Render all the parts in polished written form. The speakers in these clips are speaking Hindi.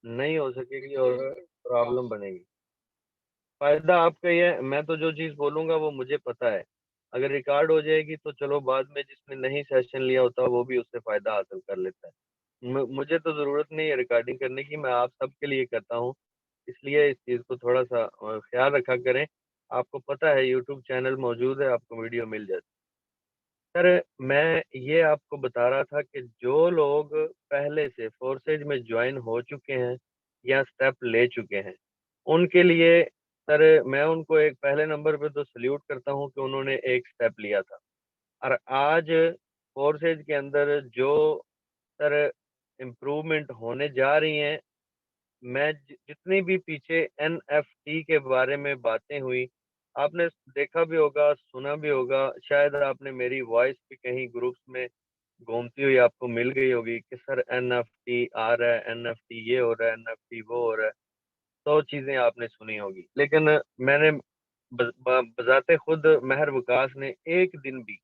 नहीं हो सकेगी और प्रॉब्लम बनेगी। फायदा आपका ही है, मैं तो जो चीज बोलूंगा वो मुझे पता है। अगर रिकॉर्ड हो जाएगी तो चलो, बाद में जिसने नहीं सेशन लिया होता वो भी उससे फायदा हासिल कर लेता है। मुझे तो जरूरत नहीं है रिकॉर्डिंग करने की, मैं आप सबके लिए करता हूँ। इसलिए इस चीज को थोड़ा सा ख्याल रखा करें। आपको पता है यूट्यूब चैनल मौजूद है, आपको वीडियो मिल जाती है। सर, मैं ये आपको बता रहा था कि जो लोग पहले से फोर्सेज में ज्वाइन हो चुके हैं या स्टेप ले चुके हैं, उनके लिए सर मैं उनको एक पहले नंबर पे तो सल्यूट करता हूँ कि उन्होंने एक स्टेप लिया था। और आज फोर्सेज के अंदर जो सर इम्प्रूवमेंट होने जा रही हैं, मैं जितनी भी पीछे एनएफटी के बारे में बातें हुई, आपने देखा भी होगा, सुना भी होगा, शायद आपने मेरी वॉइस भी कहीं ग्रुप्स में घूमती हुई आपको मिल गई होगी कि सर एनएफटी आ रहा है, एनएफटी ये हो रहा है, एनएफटी वो हो रहा है। 100 चीजें आपने सुनी होगी, लेकिन मैंने बजाते खुद महर विकास ने एक दिन भी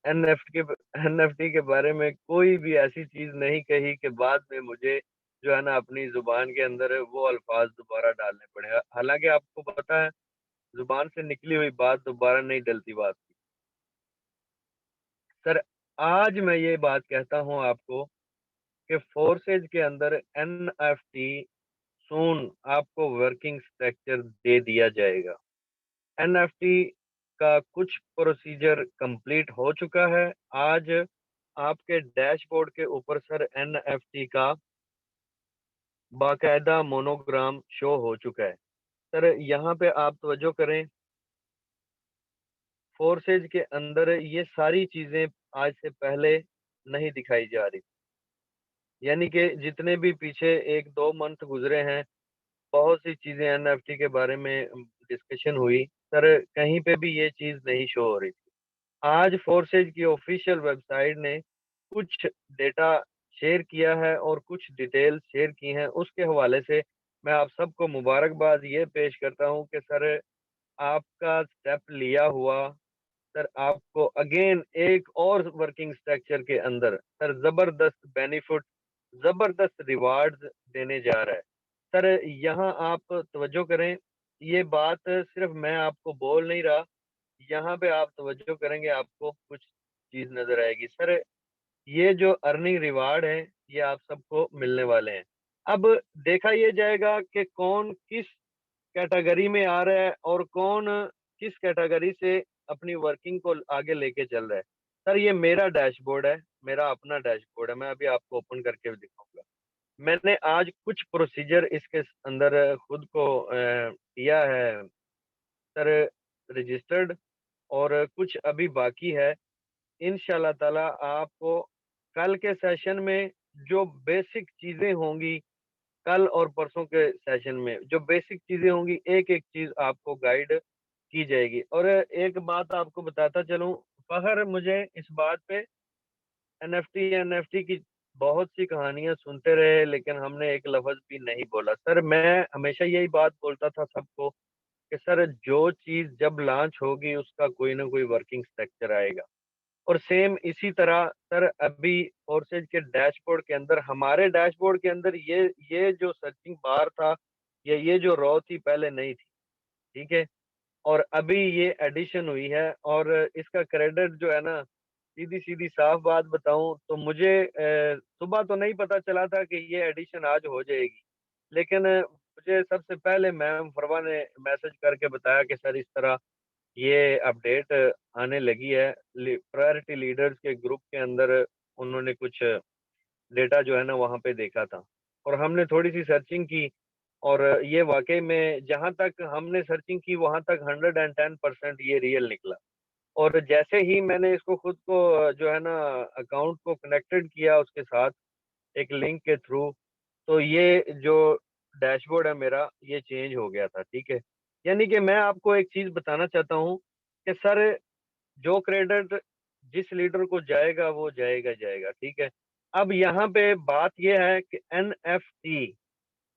एनएफटी के बारे में कोई भी ऐसी चीज नहीं कही कि बाद में मुझे जो है ना अपनी जुबान के अंदर वो अल्फाज दोबारा डालने पड़े। हालांकि आपको पता है, जुबान से निकली हुई बात दोबारा नहीं डलती बात की। सर, आज मैं ये बात कहता हूँ आपको कि फोर्सेज के अंदर एनएफटी सून आपको वर्किंग स्ट्रक्चर दे दिया जाएगा। एनएफटी का कुछ प्रोसीजर कंप्लीट हो चुका है। आज आपके डैशबोर्ड के ऊपर सर एनएफटी का बाकायदा मोनोग्राम शो हो चुका है। सर, यहाँ पे आप तवज्जो करें, फोर्सेज के अंदर ये सारी चीजें आज से पहले नहीं दिखाई जा रही। यानी कि जितने भी पीछे 1-2 मंथ गुजरे हैं, बहुत सी चीजें एनएफटी के बारे में डिस्कशन हुई, सर कहीं पे भी ये चीज नहीं शो हो रही थी। आज फोर्सेज की ऑफिशियल वेबसाइट ने कुछ डेटा शेयर किया है और कुछ डिटेल शेयर की हैं, उसके हवाले से मैं आप सबको मुबारकबाद ये पेश करता हूँ कि सर आपका स्टेप लिया हुआ, सर आपको अगेन एक और वर्किंग स्ट्रक्चर के अंदर सर जबरदस्त बेनिफिट, जबरदस्त रिवार्ड्स देने जा रहा है। सर, यहाँ आप तवज्जो करें, ये बात सिर्फ मैं आपको बोल नहीं रहा, यहाँ पे आप तवज्जो करेंगे आपको कुछ चीज नजर आएगी। सर, ये जो अर्निंग रिवार्ड है ये आप सबको मिलने वाले हैं। अब देखा ये जाएगा कि कौन किस कैटेगरी में आ रहा है और कौन किस कैटेगरी से अपनी वर्किंग को आगे लेके चल रहा है। सर, ये मेरा डैशबोर्ड है, मेरा अपना डैशबोर्ड है, मैं अभी आपको ओपन करके भी दिखाऊंगा। मैंने आज कुछ प्रोसीजर इसके अंदर खुद को किया है सर रजिस्टर्ड, और कुछ अभी बाकी है। इंशाल्लाह ताला आपको कल के सेशन में जो बेसिक चीजें होंगी, कल और परसों के सेशन में जो बेसिक चीजें होंगी, एक एक चीज आपको गाइड की जाएगी। और एक बात आपको बताता चलूं, फखर मुझे इस बात पे, एनएफटी की बहुत सी कहानियां सुनते रहे लेकिन हमने एक लफ्ज भी नहीं बोला। सर, मैं हमेशा यही बात बोलता था सबको कि सर जो चीज जब लॉन्च होगी उसका कोई ना कोई वर्किंग स्ट्रक्चर आएगा। और सेम इसी तरह सर अभी फोर्सेज के डैशबोर्ड के अंदर, हमारे डैशबोर्ड के अंदर ये जो सर्चिंग बार था, ये जो रो थी पहले नहीं थी, ठीक है। और अभी ये एडिशन हुई है, और इसका क्रेडिट जो है ना, सीधी सीधी साफ बात बताऊं तो मुझे सुबह तो नहीं पता चला था कि ये एडिशन आज हो जाएगी, लेकिन मुझे सबसे पहले मैम फरवा ने मैसेज करके बताया कि सर इस तरह ये अपडेट आने लगी है। प्रायोरिटी लीडर्स के ग्रुप के अंदर उन्होंने कुछ डेटा जो है ना वहाँ पे देखा था, और हमने थोड़ी सी सर्चिंग की, और ये वाकई में जहाँ तक हमने सर्चिंग की वहाँ तक 110% ये रियल निकला। और जैसे ही मैंने इसको खुद को जो है ना अकाउंट को कनेक्टेड किया उसके साथ एक लिंक के थ्रू, तो ये जो डैशबोर्ड है मेरा ये चेंज हो गया था, ठीक है। यानी कि मैं आपको एक चीज बताना चाहता हूँ कि सर जो क्रेडिट जिस लीडर को जाएगा वो जाएगा जाएगा, ठीक है। अब यहाँ पे बात यह है कि एनएफटी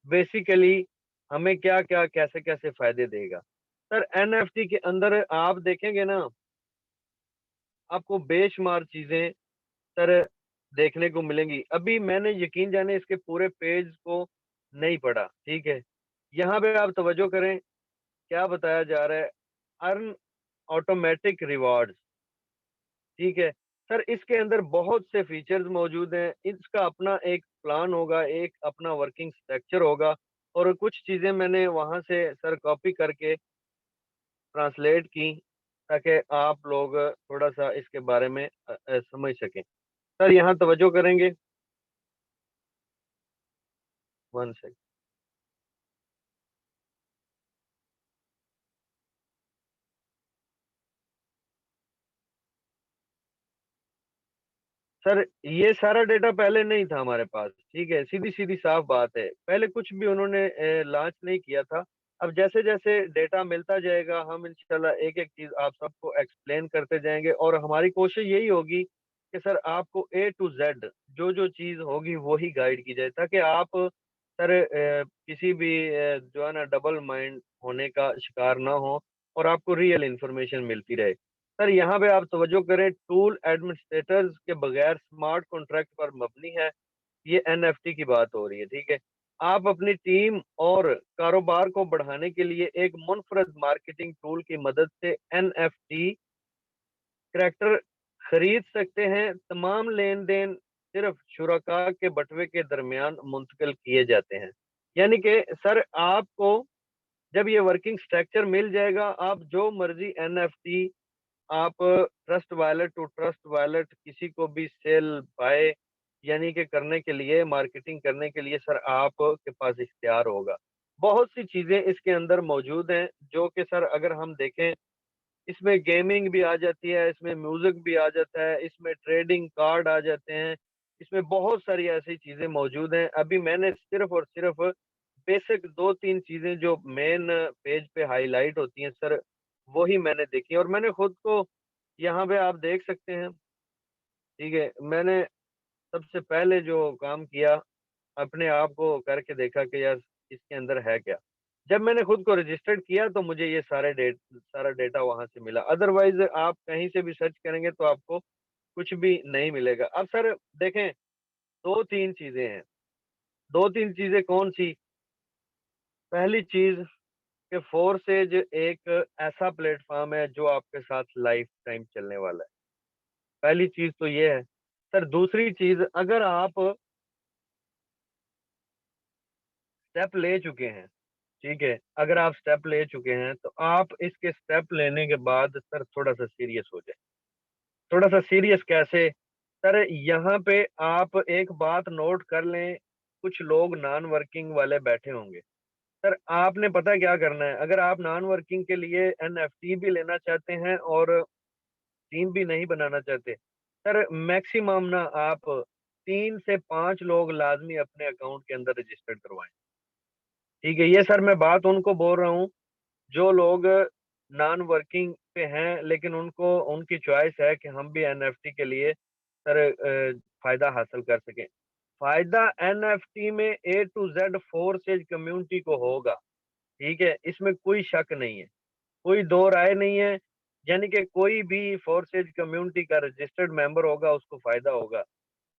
बेसिकली हमें क्या क्या कैसे कैसे फायदे देगा। सर, एनएफटी के अंदर आप देखेंगे ना, आपको बेशुमार चीजें सर देखने को मिलेंगी। अभी मैंने यकीन जाने इसके पूरे पेज को नहीं पड़ा, ठीक है। यहाँ पे आप तवज्जो करें, क्या बताया जा रहा है, अर्न ऑटोमेटिक रिवॉर्ड्स, ठीक है। सर इसके अंदर बहुत से फीचर्स मौजूद हैं, इसका अपना एक प्लान होगा, एक अपना वर्किंग स्ट्रक्चर होगा, और कुछ चीज़ें मैंने वहाँ से सर कॉपी करके ट्रांसलेट की, ताकि आप लोग थोड़ा-सा इसके बारे में समझ सकें। सर यहाँ तवज्जो करेंगे, 1 सेकंड। सर ये सारा डेटा पहले नहीं था हमारे पास, ठीक है, सीधी-सीधी साफ बात है। पहले कुछ भी उन्होंने लॉन्च नहीं किया था। अब जैसे-जैसे डेटा मिलता जाएगा, हम इंशाल्लाह एक-एक चीज़ आप सबको एक्सप्लेन करते जाएँगे, और हमारी कोशिश यही होगी कि सर आपको ए टू ज़ेड जो-जो चीज़ होगी वही गाइड की जाए, ताकि आप सर किसी भी जो है ना डबल माइंड होने का शिकार ना हो, और आपको रियल इन्फॉर्मेशन मिलती रहे। सर यहाँ पे आप तवज्जो करें, टूल एडमिनिस्ट्रेटर्स के बगैर स्मार्ट कॉन्ट्रैक्ट पर मबनी है। ये एनएफटी की बात हो रही है, ठीक है। आप अपनी टीम और कारोबार को बढ़ाने के लिए एक मुनफरद मार्केटिंग टूल की मदद से एनएफटी करैक्टर खरीद सकते हैं। तमाम लेन-देन सिर्फ शुरका के बटवे के दरमियान मुंतकिल किए जाते हैं। यानी कि सर आपको जब ये वर्किंग स्ट्रक्चर मिल जाएगा, आप जो मर्ज़ी एनएफटी, आप trust wallet to trust wallet किसी को भी सेल बाय यानी कि करने के लिए, मार्केटिंग करने के लिए सर आपके पास इख्तियार होगा। बहुत सी चीज़ें इसके अंदर मौजूद हैं, जो कि सर अगर हम देखें, इसमें गेमिंग भी आ जाती है, इसमें म्यूज़िक भी आ जाता है, इसमें ट्रेडिंग कार्ड आ जाते हैं, इसमें बहुत सारी ऐसी चीज़ें मौजूद हैं। अभी मैंने सिर्फ़ और सिर्फ़ बेसिक 2-3 चीज़ें जो मेन पेज पे हाइलाइट होती हैं सर, वही मैंने देखी, और मैंने खुद को यहाँ पे आप देख सकते हैं, ठीक है। मैंने सबसे पहले जो काम किया, अपने आप को करके देखा कि यार इसके अंदर है क्या? जब मैंने खुद को रजिस्टर्ड किया तो मुझे ये सारा डेटा वहाँ से मिला। अदरवाइज़ आप कहीं से भी सर्च करेंगे तो आपको कुछ भी नहीं मिलेगा। अब सर देखें, 2-3 चीज़ें हैं। 2-3 चीज़ें कौन-सी? पहली चीज़ कि फ़ोरसेज एक ऐसा प्लेटफ़ॉर्म है जो आपके साथ लाइफ़ टाइम चलने वाला है। पहली चीज़ तो ये है। सर दूसरी चीज़, अगर आप स्टेप ले चुके हैं, ठीक है? अगर आप स्टेप ले चुके हैं, तो आप इसके स्टेप लेने के बाद सर थोड़ा-सा सीरियस हो जाएँ। थोड़ा-सा सीरियस कैसे? सर यहाँ पे आप एक बात नोट कर लें, कुछ लोग नॉन वर्किंग वाले बैठे होंगे। सर आपने पता क्या करना है, अगर आप नॉन वर्किंग के लिए एनएफटी भी लेना चाहते हैं और टीम भी नहीं बनाना चाहते, सर मैक्सिमम ना आप 3 से 5 लोग लाज़मी अपने अकाउंट के अंदर रजिस्टर्ड करवाएँ। ठीक है, ये सर मैं बात उनको बोल रहा हूँ, जो लोग नॉन वर्किंग पे हैं, लेकिन उनको उनकी चॉइस है कि हम भी एनएफटी के लिए सर फ़ायदा हासिल कर सकें। फ़ायदा एनएफटी में ए टू ज़ेड फ़ोरसेज कम्युनिटी को होगा, ठीक है? इसमें कोई शक नहीं है, कोई दो राय नहीं है, यानी कि कोई भी फ़ोरसेज कम्युनिटी का रजिस्टर्ड मेंबर होगा, उसको फ़ायदा होगा।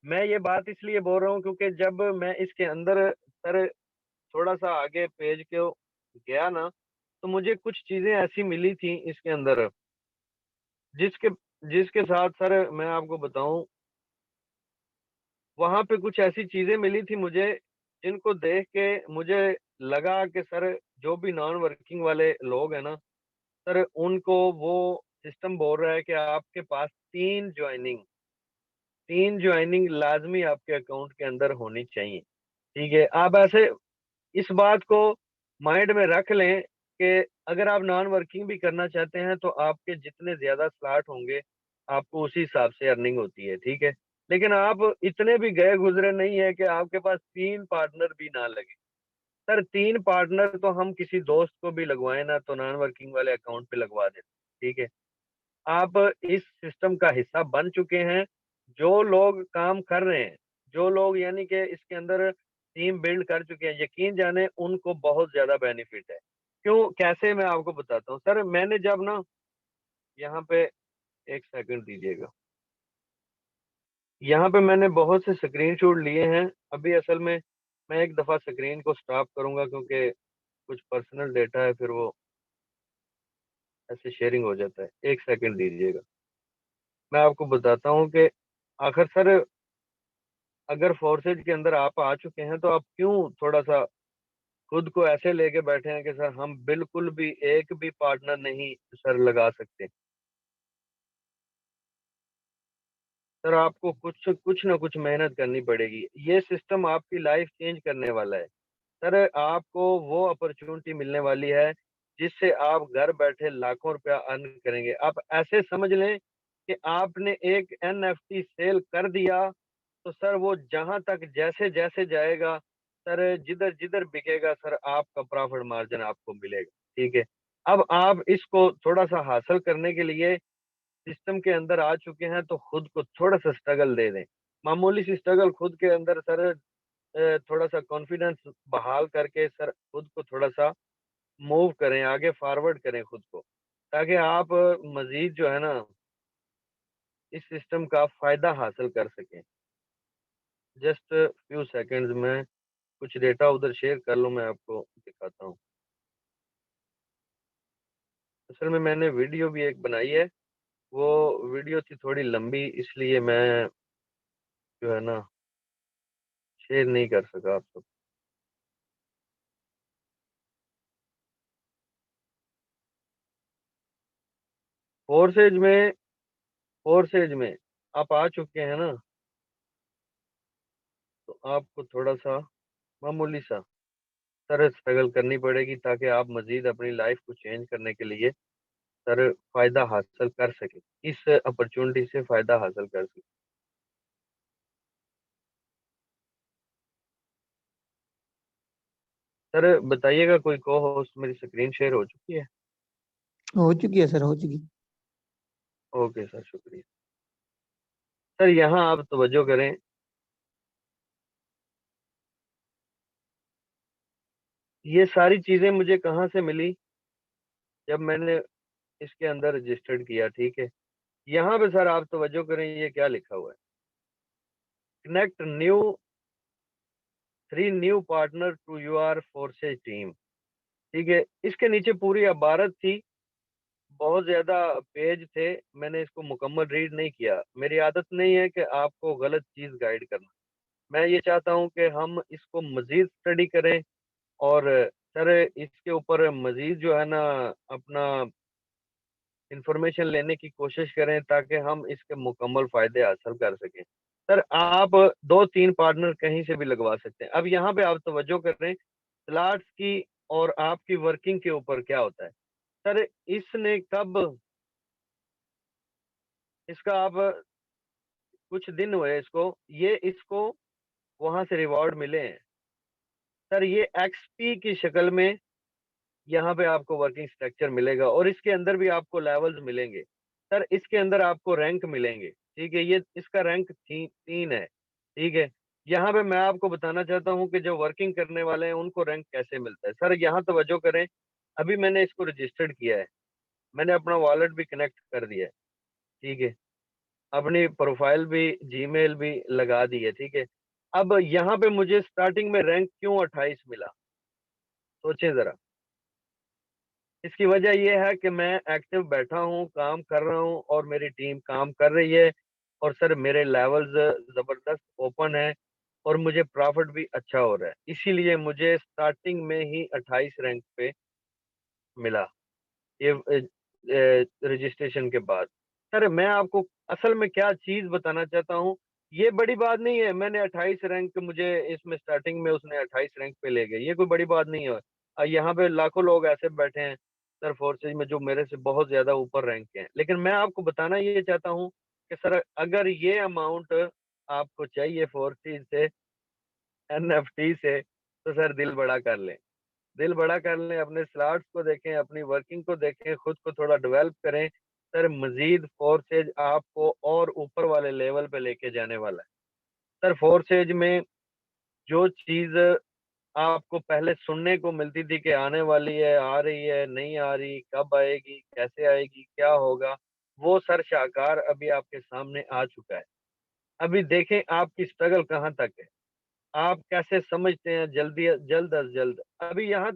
मैं ये बात इसलिए बोल रहा हूँ क्योंकि जब मैं इसके अंदर सर थोड़ा-सा आगे पेज को गया ना, तो मुझे कुछ चीज़ें ऐसी मिली थी इसके अंदर, जिसके जिसके साथ सर मैं आपको बताऊँ, वहाँ पे कुछ ऐसी चीज़ें मिली थी मुझे, जिनको देख के मुझे लगा कि सर जो भी नॉन वर्किंग वाले लोग हैं ना, सर उनको वो सिस्टम बोल रहा है कि आपके पास 3 जॉइनिंग लाज़मी आपके अकाउंट के अंदर होनी चाहिए, ठीक है? आप ऐसे इस बात को माइंड में रख लें कि अगर आप नॉन वर्किंग भी करना चाहते हैं, तो आपके जितने ज़्यादा स्लॉट होंगे, आपको उसी हिसाब से अर्निंग होती है, ठीक है? लेकिन आप इतने भी गए गुज़रे नहीं है कि आपके पास 3 पार्टनर भी ना लगे। सर 3 पार्टनर तो हम किसी दोस्त को भी लगवाएँ ना, तो नॉन वर्किंग वाले अकाउंट पे लगवा देते हैं, ठीक है? आप इस सिस्टम का हिस्सा बन चुके हैं, जो लोग काम कर रहे हैं, जो लोग यानी कि इसके अंदर टीम बिल्ड कर चुके हैं, यकीन जाने उनको बहुत ज़्यादा बेनिफिट है। क्यों? कैसे? मैं आपको बताता हूँ। सर मैंने जब ना यहाँ पे 1 सेकंड दीजिएगा। यहाँ पे मैंने बहुत से स्क्रीनशॉट लिए हैं। अभी असल में मैं एक दफ़ा स्क्रीन को स्टॉप करूँगा क्योंकि कुछ पर्सनल डेटा है, फिर वो ऐसे शेयरिंग हो जाता है। 1 सेकंड दीजिएगा। मैं आपको बताता हूँ कि आखिर सर अगर फोर्सेज के अंदर आप आ चुके हैं तो आप क्यों थोड़ा-सा खुद को ऐसे लेके बैठे हैं कि सर हम बिल्कुल भी एक भी पार्टनर नहीं सर लगा सकते। सर आपको कुछ कुछ ना कुछ मेहनत करनी पड़ेगी। ये सिस्टम आपकी लाइफ चेंज करने वाला है। सर आपको वो अपॉर्च्युनिटी मिलने वाली है जिससे आप घर बैठे लाखों रुपया अर्न करेंगे। आप ऐसे समझ लें कि आपने एक एनएफटी सेल कर दिया तो सर वो जहाँ तक जैसे-जैसे जाएगा, सर जिधर-जिधर बिकेगा सर आपका प्रॉफिट मार्जिन आपको मिलेगा, ठीक है? अब आप इसको थोड़ा-सा हासिल करने के लिए सिस्टम के अंदर आ चुके हैं तो खुद को थोड़ा-सा स्ट्रगल दे दें। मामूली सी स्ट्रगल खुद के अंदर सर थोड़ा-सा कॉन्फिडेंस बहाल करके सर खुद को थोड़ा-सा मूव करें, आगे फॉरवर्ड करें खुद को, ताकि आप मज़ीद जो है ना, इस सिस्टम का फ़ायदा हासिल कर सकें। जस्ट फ्यू सेकंड्स में कुछ डेटा उधर शेयर कर लूँ, मैं आपको दिखाता हूँ। असल में मैंने वीडियो भी एक बनाई है, वो वीडियो थी थोड़ी लंबी इसलिए मैं जो है ना शेयर नहीं कर सका आप सब। फोर्सेज फोर्सेज में आप आ चुके हैं ना, तो आपको थोड़ा-सा मामूली सा सर स्ट्रगल करनी पड़ेगी ताकि आप मज़ीद अपनी लाइफ़ को चेंज करने के लिए सर फ़ायदा हासिल कर सकें। इस अपॉर्च्युनिटी से फ़ायदा हासिल कर सकें। सर बताइएगा कोई को-होस्ट मेरी स्क्रीन शेयर हो चुकी है? हो चुकी है सर, हो चुकी। ओके सर, शुक्रिया। सर यहाँ आप तवज्जो करें, ये सारी चीज़ें मुझे कहाँ से मिली? जब मैंने इसके अंदर रजिस्टर्ड किया, ठीक है? यहाँ पे सर आप तवज्जो करें ये क्या लिखा हुआ है? Connect new 3 new partner to your forces team, ठीक है? इसके नीचे पूरी इबारत थी, बहुत ज़्यादा पेज थे, मैंने इसको मुकम्मल रीड नहीं किया। मेरी आदत नहीं है कि आपको गलत चीज़ गाइड करना। मैं ये चाहता हूँ कि हम इसको मज़ीद स्टडी करें और सर इसके ऊपर मज़ीद जो है ना अपना इन्फॉर्मेशन लेने की कोशिश करें ताकि हम इसके मुकम्मल फ़ायदे हासिल कर सकें। सर आप 2-3 पार्टनर कहीं से भी लगवा सकते हैं। अब यहाँ पे आप तवज्जो करें, स्लॉट्स की और आपकी वर्किंग के ऊपर क्या होता है। सर इसने कब इसका आप कुछ दिन हुए इसको, ये इसको वहाँ से रिवॉर्ड मिले हैं। सर ये एक्सपी की शक्ल में यहाँ पे आपको वर्किंग स्ट्रक्चर मिलेगा और इसके अंदर भी आपको लेवल्स मिलेंगे। सर इसके अंदर आपको रैंक मिलेंगे, ठीक है? ये इसका रैंक 3 है, ठीक है? यहाँ पे मैं आपको बताना चाहता हूँ कि जो वर्किंग करने वाले हैं उनको रैंक कैसे मिलता है। सर यहाँ तवज्जो करें, अभी मैंने इसको रजिस्टर्ड किया है, मैंने अपना वॉलेट भी कनेक्ट कर दिया है, ठीक है? अपनी प्रोफाइल भी, जीमेल भी लगा दी है, ठीक है? अब यहाँ पे मुझे स्टार्टिंग में रैंक क्यों 28 मिला? सोचें ज़रा। इसकी वजह ये है कि मैं एक्टिव बैठा हूँ, काम कर रहा हूँ और मेरी टीम काम कर रही है और सर मेरे लेवल्स ज़बरदस्त ओपन है और मुझे प्रॉफ़िट भी अच्छा हो रहा है। इसीलिए मुझे स्टार्टिंग में ही 28 रैंक पे मिला, ये रजिस्ट्रेशन के बाद। सर मैं आपको असल में क्या चीज़ बताना चाहता हूँ, ये बड़ी बात नहीं है, मैंने 28 रैंक मुझे इसमें स्टार्टिंग में उसने 28 रैंक पे ले गए, ये कोई बड़ी बात नहीं है। यहाँ पे लाखों लोग ऐसे बैठे हैं सर फोर्सेज में जो मेरे से बहुत ज़्यादा ऊपर रैंक के हैं। लेकिन मैं आपको बताना ये चाहता हूँ कि सर अगर ये अमाउंट आपको चाहिए फोर्सेज से, एनएफटी से, तो सर दिल बड़ा कर लें। दिल बड़ा कर लें, अपने स्लॉट्स को देखें, अपनी वर्किंग को देखें, खुद को थोड़ा डेवलप करें। सर मज़ीद फोर्सेज आपको और ऊपर वाले लेवल पे लेके जाने वाला है। सर फोर्सेज में जो चीज़ आपको पहले सुनने को मिलती थी कि आने वाली है, आ रही है, नहीं आ रही, कब आएगी, कैसे आएगी, क्या होगा, वो सर शाहकार अभी आपके सामने आ चुका है। अभी देखें आपकी स्ट्रगल कहाँ तक है। आप कैसे समझते हैं जल्दी जल्द अज जल्द। अभी यहाँ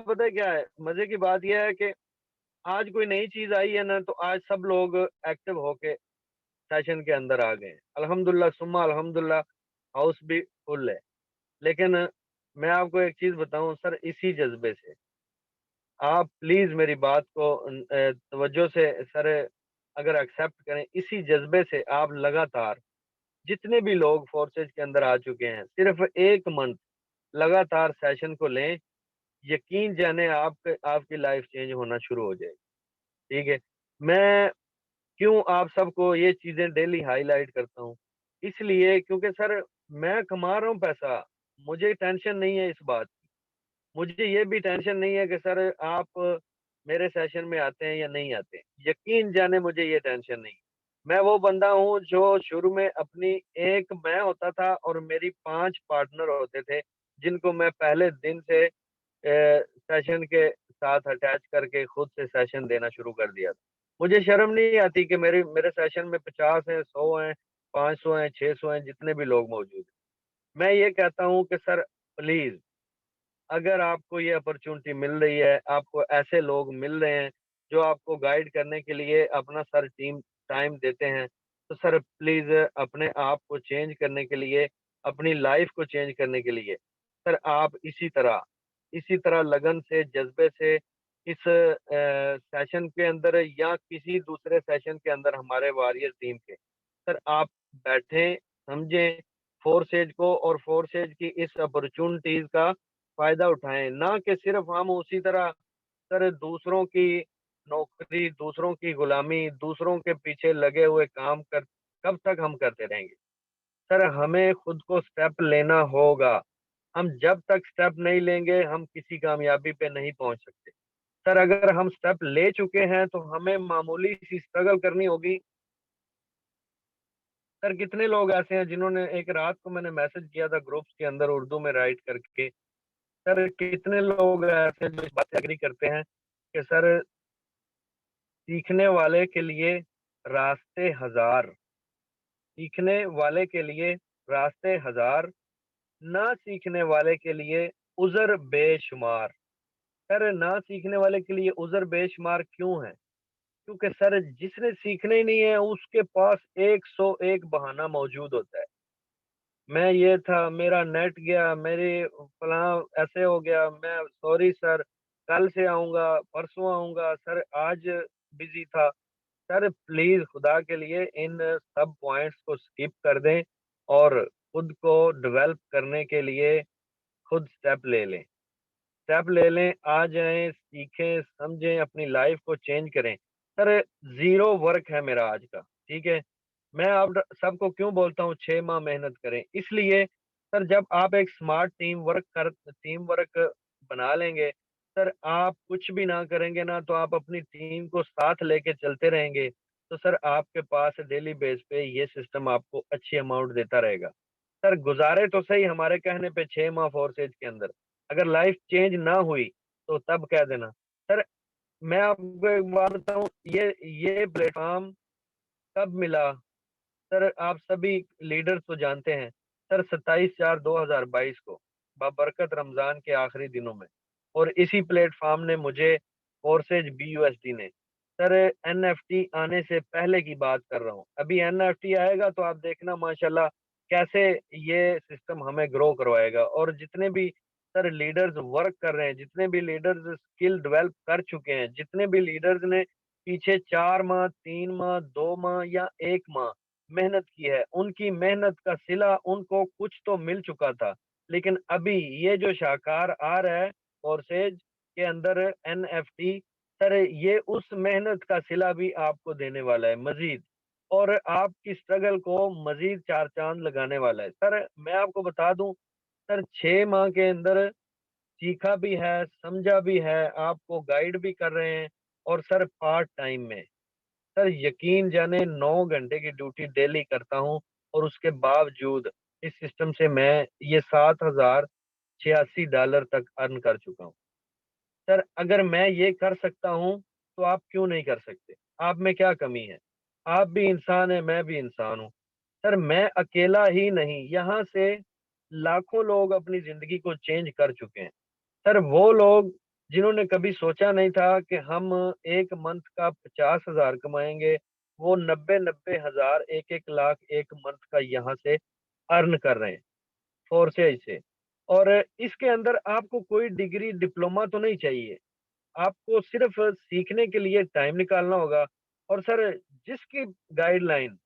पता है क्या है, मज़े की बात ये है कि आज कोई नई चीज़ आई है ना, तो आज सब लोग एक्टिव होके सेशन के अंदर आ गए हैं। अल्हम्दुलिल्लाह सुम्मा अल्हम्दुलिल्लाह, हाउस भी फुल है। लेकिन मैं आपको एक चीज़ बताऊँ सर, इसी जज़्बे से आप प्लीज़ मेरी बात को तवज्जो से सर अगर एक्सेप्ट करें, इसी जज़्बे से आप लगातार जितने भी लोग फ़ोर्सेज़ के अंदर आ चुके हैं, सिर्फ़ 1 मंथ लगातार सेशन को लें, यकीन जाने आपकी लाइफ़ चेंज होना शुरू हो जाएगी, ठीक है? मैं क्यों आप सबको ये चीज़ें डेली हाइलाइट करता हूँ? इसलिए क्योंकि सर मैं कमा रहा हूँ पैसा, मुझे टेंशन नहीं है इस बात की। मुझे ये भी टेंशन नहीं है कि सर आप मेरे सेशन में आते हैं या नहीं आते। यकीन जाने मुझे ये टेंशन नहीं। मैं वो बंदा हूँ जो शुरू में अपनी एक मैं होता था और मेरी 5 पार्टनर होते थे, जिनको मैं पहले दिन से सेशन के साथ अटैच करके खुद से सेशन देना शुरू कर दिया था। मुझे शर्म नहीं आती कि मेरे सेशन में 50 हैं, 100 हैं, 500 हैं, 600 हैं, जितने भी लोग मौजूद हैं। मैं ये कहता हूँ कि सर प्लीज़ अगर आपको ये अपॉर्च्युनिटी मिल रही है, आपको ऐसे लोग मिल रहे हैं, जो आपको गाइड करने के लिए अपना सर टीम टाइम देते हैं, तो सर प्लीज़ अपने आप को चेंज करने के लिए, अपनी लाइफ़ को चेंज करने के लिए, सर आप इसी तरह लगन से, जज़्बे से इस सेशन के अंदर या किसी दूसरे सेशन के अंदर हमारे वॉरियर टीम के, सर आप बैठें, समझें फोर्सेज को और फोर्सेज की इस अपॉर्च्युनिटीज़ का फ़ायदा उठाएँ, ना कि सिर्फ़ हम उसी तरह सर दूसरों की नौकरी, दूसरों की गुलामी, दूसरों के पीछे लगे हुए काम कर कब तक हम करते रहेंगे? सर हमें खुद को स्टेप लेना होगा। हम जब तक स्टेप नहीं लेंगे, हम किसी कामयाबी पे नहीं पहुँच सकते। सर अगर हम स्टेप ले चुके हैं, तो हमें मामूली सी स्ट्रगल करनी होगी। सर कितने लोग ऐसे हैं जिन्होंने एक रात को मैंने मैसेज किया था ग्रुप्स के अंदर उर्दू में राइट करके, सर कितने लोग ऐसे हैं जो इस बात से एग्री करते हैं कि सर सीखने वाले के लिए रास्ते हज़ार, सीखने वाले के लिए रास्ते हज़ार, ना सीखने वाले के लिए उज़र बेशुमार। सर ना सीखने वाले के लिए उज़र बेशुमार क्यों है? क्योंकि सर जिसने सीखना ही नहीं है उसके पास 101 बहाना मौजूद होता है। मैं ये था, मेरा नेट गया, मेरी फलाँ ऐसे हो गया, मैं सॉरी सर, कल से आऊँगा, परसों आऊँगा, सर आज बिज़ी था। सर प्लीज़ खुदा के लिए इन सब पॉइंट्स को स्किप कर दें और खुद को डेवलप करने के लिए खुद स्टेप ले लें। स्टेप ले लें, आ जाएँ, सीखें, समझें, अपनी लाइफ़ को चेंज करें। सर ज़ीरो वर्क है मेरा आज का, ठीक है? मैं अब सबको क्यों बोलता हूँ 6 माह मेहनत करें, इसलिए सर जब आप एक स्मार्ट टीम वर्क बना लेंगे, सर आप कुछ भी ना करेंगे ना तो आप अपनी टीम को साथ लेके चलते रहेंगे, तो सर आपके पास डेली बेस पे ये सिस्टम आपको अच्छी अमाउंट देता रहेगा। सर गुज़ारे तो सही हमारे कहने पे 6 माह फोर्सेज के अंदर, अगर लाइफ़ चेंज ना हुई, तो तब कह देना। सर मैं आपको एक बात बताऊँ, ये प्लेटफ़ॉर्म कब मिला? सर आप सभी लीडर्स तो जानते हैं, सर 27/4/2022 को बाबरकत रमज़ान के आखिरी दिनों में और इसी प्लेटफ़ॉर्म ने मुझे फोर्सेज BUSD ने सर एनएफटी आने से पहले की बात कर रहा हूँ। अभी एनएफटी आएगा तो आप देखना माशाल्लाह कैसे ये सिस्टम हमें ग्रो करवाएगा और जितने भी सर लीडर्स वर्क कर रहे हैं, जितने भी लीडर्स स्किल डेवलप कर चुके हैं, जितने भी लीडर्स ने पीछे 4 माह, 3 माह, 2 माह या 1 माह मेहनत की है, उनकी मेहनत का सिला उनको कुछ तो मिल चुका था। लेकिन अभी ये जो शाहकार आ रहा है कोर्सेज के अंदर एनएफटी, सर ये उस मेहनत का सिला भी आपको देने वाला है मज़ीद और आपकी स्ट्रगल को मज़ीद 4 चाँद लगाने वाला है। सर मैं आपको बता दूँ, सर 6 माह के अंदर सीखा भी है, समझा भी है, आपको गाइड भी कर रहे हैं और सर पार्ट टाइम में। सर यकीन जाने 9 घंटे की ड्यूटी डेली करता हूँ और उसके बावजूद इस सिस्टम से मैं ये $7,086 तक अर्न कर चुका हूँ। सर अगर मैं ये कर सकता हूँ, तो आप क्यों नहीं कर सकते? आप में क्या कमी है? आप भी इंसान हैं, मैं भी इंसान हूँ। सर मैं अकेला ही नहीं, यहाँ से लाखों लोग अपनी जिंदगी को चेंज कर चुके हैं। सर वो लोग जिन्होंने कभी सोचा नहीं था कि हम एक मंथ का 50,000 कमाएंगे, वो 90,000 एक लाख एक मंथ का यहाँ से अर्न कर रहे हैं फोर्सेज से। और इसके अंदर आपको कोई डिग्री डिप्लोमा तो नहीं चाहिए, आपको सिर्फ सीखने के लिए टाइम निकालना होगा। और सर जिसकी गाइडलाइन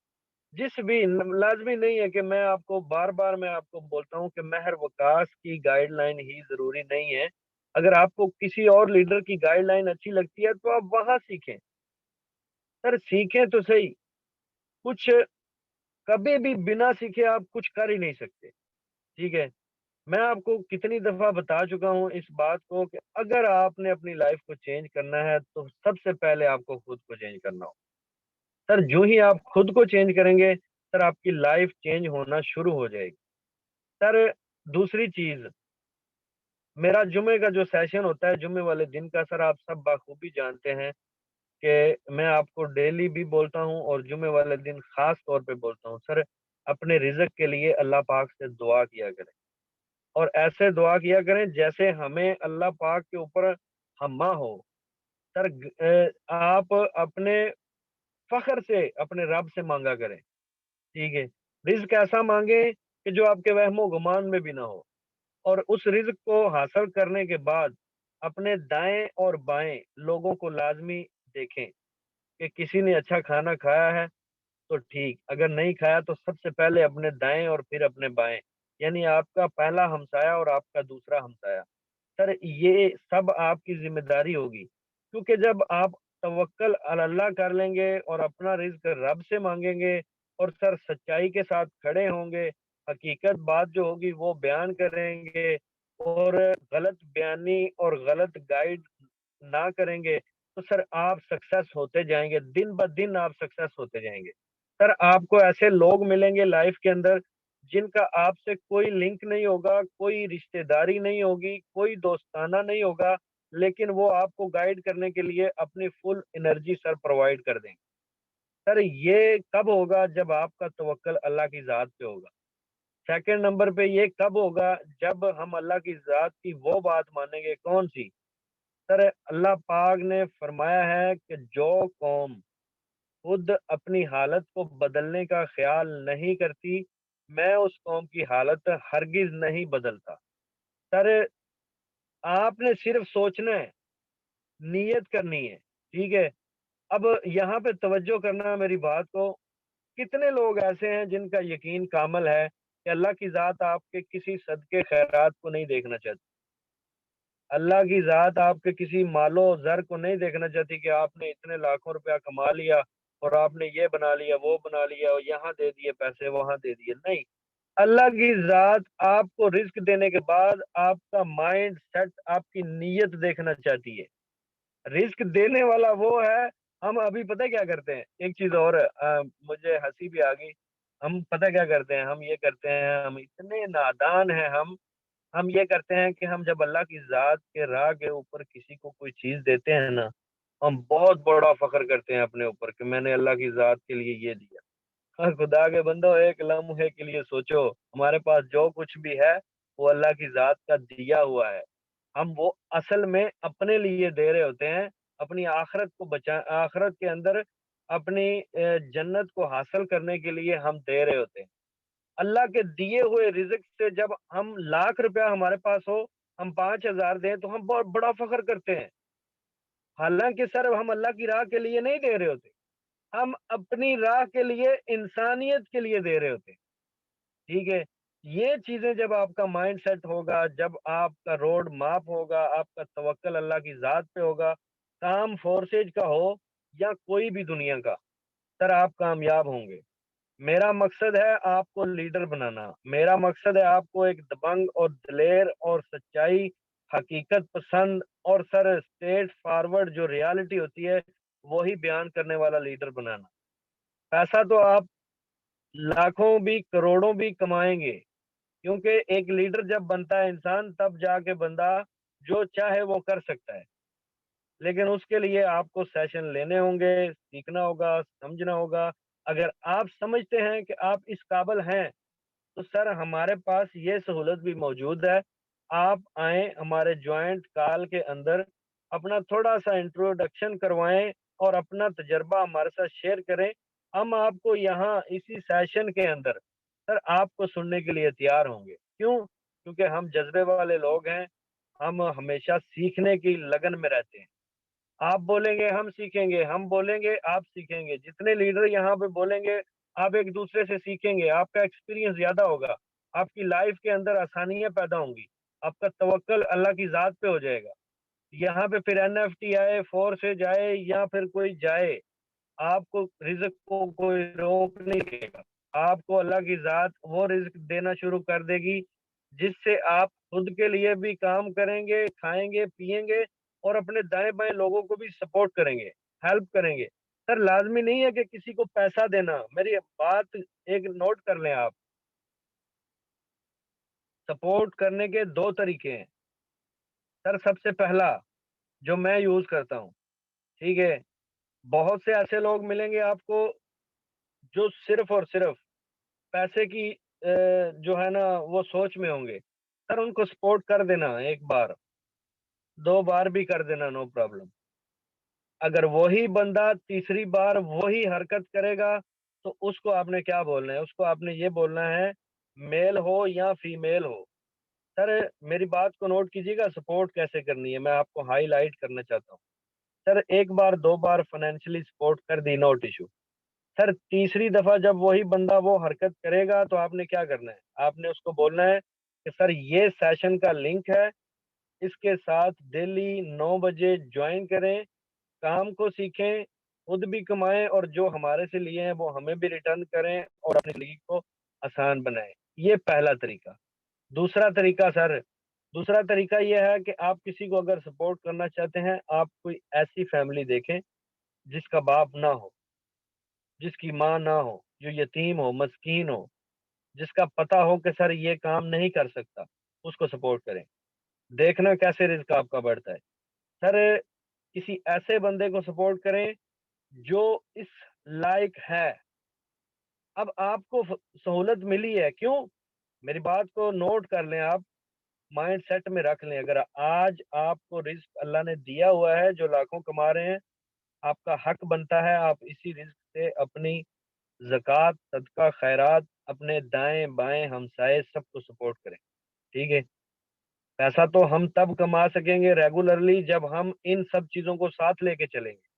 जिस भी लाजमी नहीं है कि मैं आपको बार बार मैं आपको बोलता हूँ कि महर वकास की गाइडलाइन ही जरूरी नहीं है। अगर आपको किसी और लीडर की गाइडलाइन अच्छी लगती है तो आप वहां सीखें। सर सीखें तो सही, कुछ कभी भी बिना सीखे आप कुछ कर ही नहीं सकते। ठीक है, मैं आपको कितनी दफा बता चुका हूँ इस बात को कि अगर आपने अपनी लाइफ को चेंज करना है तो सबसे पहले आपको खुद को चेंज करना हो। सर जो ही आप खुद को चेंज करेंगे, सर आपकी लाइफ चेंज होना शुरू हो जाएगी। सर दूसरी चीज, मेरा जुमे का जो सेशन होता है जुमे वाले दिन का, सर आप सब बाखूबी जानते हैं कि मैं आपको डेली भी बोलता हूँ और जुमे वाले दिन खास तौर पे बोलता हूँ। सर अपने रिजक के लिए अल्लाह पाक से दुआ किया करें, और ऐसे दुआ किया करें जैसे हमें अल्लाह पाक के ऊपर हम्मा हो। सर आप अपने फख्र से अपने रब से मांगा करें। ठीक है, रिज्क ऐसा मांगे कि जो आपके वहमो गुमान में भी ना हो। और उस रिज्क को हासिल करने के बाद अपने दाएं और बाएं लोगों को लाजमी देखें कि किसी ने अच्छा खाना खाया है तो ठीक, अगर नहीं खाया तो सबसे पहले अपने दाएं और फिर अपने बाएं, यानी आपका पहला हमसाया और आपका दूसरा हमसाया। सर ये सब आपकी जिम्मेदारी होगी, क्योंकि जब आप तवक्कल अल्लाह कर लेंगे और अपना रिज्क रब से मांगेंगे और सर सच्चाई के साथ खड़े होंगे, हकीकत बात जो होगी वो बयान करेंगे और गलत बयानी और गलत गाइड ना करेंगे, तो सर आप सक्सेस होते जाएंगे, दिन ब दिन आप सक्सेस होते जाएंगे। सर आपको ऐसे लोग मिलेंगे लाइफ के अंदर जिनका आपसे कोई लिंक नहीं होगा, कोई रिश्तेदारी नहीं होगी, कोई दोस्ताना नहीं होगा, लेकिन वो आपको गाइड करने के लिए अपनी फुल एनर्जी सर प्रोवाइड कर देंगे। सर ये कब होगा? जब आपका तवक्कल अल्लाह की ज़ात पे होगा। सेकंड नंबर पे ये कब होगा? जब हम अल्लाह की ज़ात की वो बात मानेंगे। कौन-सी? सर अल्लाह पाक ने फरमाया है कि जो कौम खुद अपनी हालत को बदलने का ख्याल नहीं करती, मैं उस कौम की हालत हरगिज नहीं बदलता। सर आपने सिर्फ सोचना है, नीयत करनी है। ठीक है, अब यहाँ पे तवज्जो करना मेरी बात को। कितने लोग ऐसे हैं जिनका यकीन कामिल है कि अल्लाह की ज़ात आपके किसी सदके खैरात को नहीं देखना चाहती। अल्लाह की ज़ात आपके किसी मालो ज़र को नहीं देखना चाहती कि आपने इतने लाखों रुपया कमा लिया और आपने ये बना लिया, वो बना लिया और यहाँ दे दिए पैसे, वहाँ दे दिए। नहीं, अल्लाह की ज़ात आपको रिज़्क देने के बाद आपका माइंड सेट, आपकी नीयत देखना चाहती है। रिज़्क देने वाला वो है। हम अभी पता है क्या करते हैं? एक चीज़ और मुझे हँसी भी आ गई। हम पता है क्या करते हैं? हम ये करते हैं, हम इतने नादान हैं हम ये करते हैं कि हम जब अल्लाह की ज़ात के राह के ऊपर किसी को कोई चीज़ देते हैं ना, हम बहुत बड़ा फ़ख्र करते हैं अपने ऊपर कि मैंने अल्लाह की ज़ात के लिए ये दिया। हाँ, खुदा के बंदो एक लम्हे के लिए सोचो, हमारे पास जो कुछ भी है, वो अल्लाह की ज़ात का दिया हुआ है। हम वो असल में अपने लिए दे रहे होते हैं, अपनी आखिरत को बचा आखिरत के अंदर अपनी जन्नत को हासिल करने के लिए हम दे रहे होते हैं। अल्लाह के दिए हुए रिज़्क से जब हम लाख रुपया हमारे पास हो, हम 5,000 दें तो हम बहुत बड़ा फ़ख्र करते हैं। हालाँकि सर हम अल्लाह की राह के लिए नहीं दे रहे होते, हम अपनी राह के लिए, इंसानियत के लिए दे रहे होते हैं। ठीक है? ये चीज़ें जब आपका माइंड सेट होगा, जब आपका रोड मैप होगा, आपका तवक्कल अल्लाह की ज़ात पे होगा, काम फोर्सेज का हो या कोई भी दुनिया का, सर आप कामयाब होंगे। मेरा मकसद है आपको लीडर बनाना। मेरा मकसद है आपको एक दबंग और दिलेर और सच्चाई, हकीकत पसंद और सर स्ट्रेट फॉरवर्ड जो रियलिटी होती है, वही बयान करने वाला लीडर बनाना। पैसा तो आप लाखों भी, करोड़ों भी कमाएँगे, क्योंकि एक लीडर जब बनता है इंसान, तब जाके बंदा जो चाहे वो कर सकता है। लेकिन उसके लिए आपको सेशन लेने होंगे, सीखना होगा, समझना होगा। अगर आप समझते हैं कि आप इस काबिल हैं, तो सर हमारे पास ये सहूलत भी मौजूद है। आप आएँ हमारे जॉइंट कॉल के अंदर, अपना थोड़ा-सा इंट्रोडक्शन करवाएँ और अपना तजुर्बा हमारे साथ शेयर करें। हम आपको यहाँ इसी सेशन के अंदर सर आपको सुनने के लिए तैयार होंगे। क्यों? क्योंकि हम जज़्बे वाले लोग हैं, हम हमेशा सीखने की लगन में रहते हैं। आप बोलेंगे हम सीखेंगे, हम बोलेंगे आप सीखेंगे। जितने लीडर यहाँ पे बोलेंगे, आप एक-दूसरे से सीखेंगे, आपका एक्सपीरियंस ज़्यादा होगा, आपकी लाइफ़ के अंदर आसानियाँ पैदा होंगी, आपका तवक्कल अल्लाह की ज़ात पे हो जाएगा। यहाँ पे फिर एनएफटी आए, फोर्सेज आए या फिर कोई जाए, आपको रिज़्क को कोई रोक नहीं देगा। आपको अल्लाह की ज़ात वो रिज़्क देना शुरू कर देगी, जिससे आप खुद के लिए भी काम करेंगे, खाएँगे, पिएँगे और अपने दाएँ-बाएँ लोगों को भी सपोर्ट करेंगे, हेल्प करेंगे। सर लाज़मी नहीं है कि किसी को पैसा देना, मेरी बात एक नोट कर लें आप, सपोर्ट करने के 2 तरीके हैं। सर सबसे पहला, जो मैं यूज़ करता हूँ, ठीक है? बहुत से ऐसे लोग मिलेंगे आपको, जो सिर्फ़ और सिर्फ़ पैसे की जो है ना वो सोच में होंगे। सर उनको सपोर्ट कर देना 1 बार, 2 बार भी कर देना नो प्रॉब्लम। अगर वही बंदा तीसरी बार वही हरकत करेगा, तो उसको आपने क्या बोलना है? उसको आपने ये बोलना है, मेल हो या फीमेल हो। सर मेरी बात को नोट कीजिएगा सपोर्ट कैसे करनी है, मैं आपको हाइलाइट करना चाहता हूँ। सर 1 बार 2 बार फाइनेंशियली सपोर्ट कर दी नॉट इश्यू। सर तीसरी दफ़ा जब वही बंदा वो हरकत करेगा तो आपने क्या करना है? आपने उसको बोलना है कि सर ये सेशन का लिंक है, इसके साथ डेली 9 बजे जॉइन करें, काम को सीखें, खुद भी कमाएँ और जो हमारे से लिए हैं वो हमें भी रिटर्न करें और अपनी ज़िंदगी को आसान बनाएँ। ये पहला तरीका। दूसरा तरीका सर, दूसरा तरीका ये है कि आप किसी को अगर सपोर्ट करना चाहते हैं, आप कोई ऐसी फैमिली देखें जिसका बाप ना हो, जिसकी माँ ना हो, जो यतीम हो, मस्कीन हो, जिसका पता हो कि सर ये काम नहीं कर सकता, उसको सपोर्ट करें। देखना कैसे रिज़्क आपका बढ़ता है। सर किसी ऐसे बंदे को सपोर्ट करें जो इस लायक है। अब आपको सहूलत मिली है, क्यों? मेरी बात को नोट कर लें आप, माइंड सेट में रख लें। अगर आज आपको रिज़्क अल्लाह ने दिया हुआ है, जो लाखों कमा रहे हैं, आपका हक बनता है आप इसी रिज़्क से अपनी ज़कात, सदका, खैरात, अपने दाएँ-बाएँ हमसाए सबको सपोर्ट करें, ठीक है? पैसा तो हम तब कमा सकेंगे रेगुलरली जब हम इन सब चीज़ों को साथ लेके चलेंगे।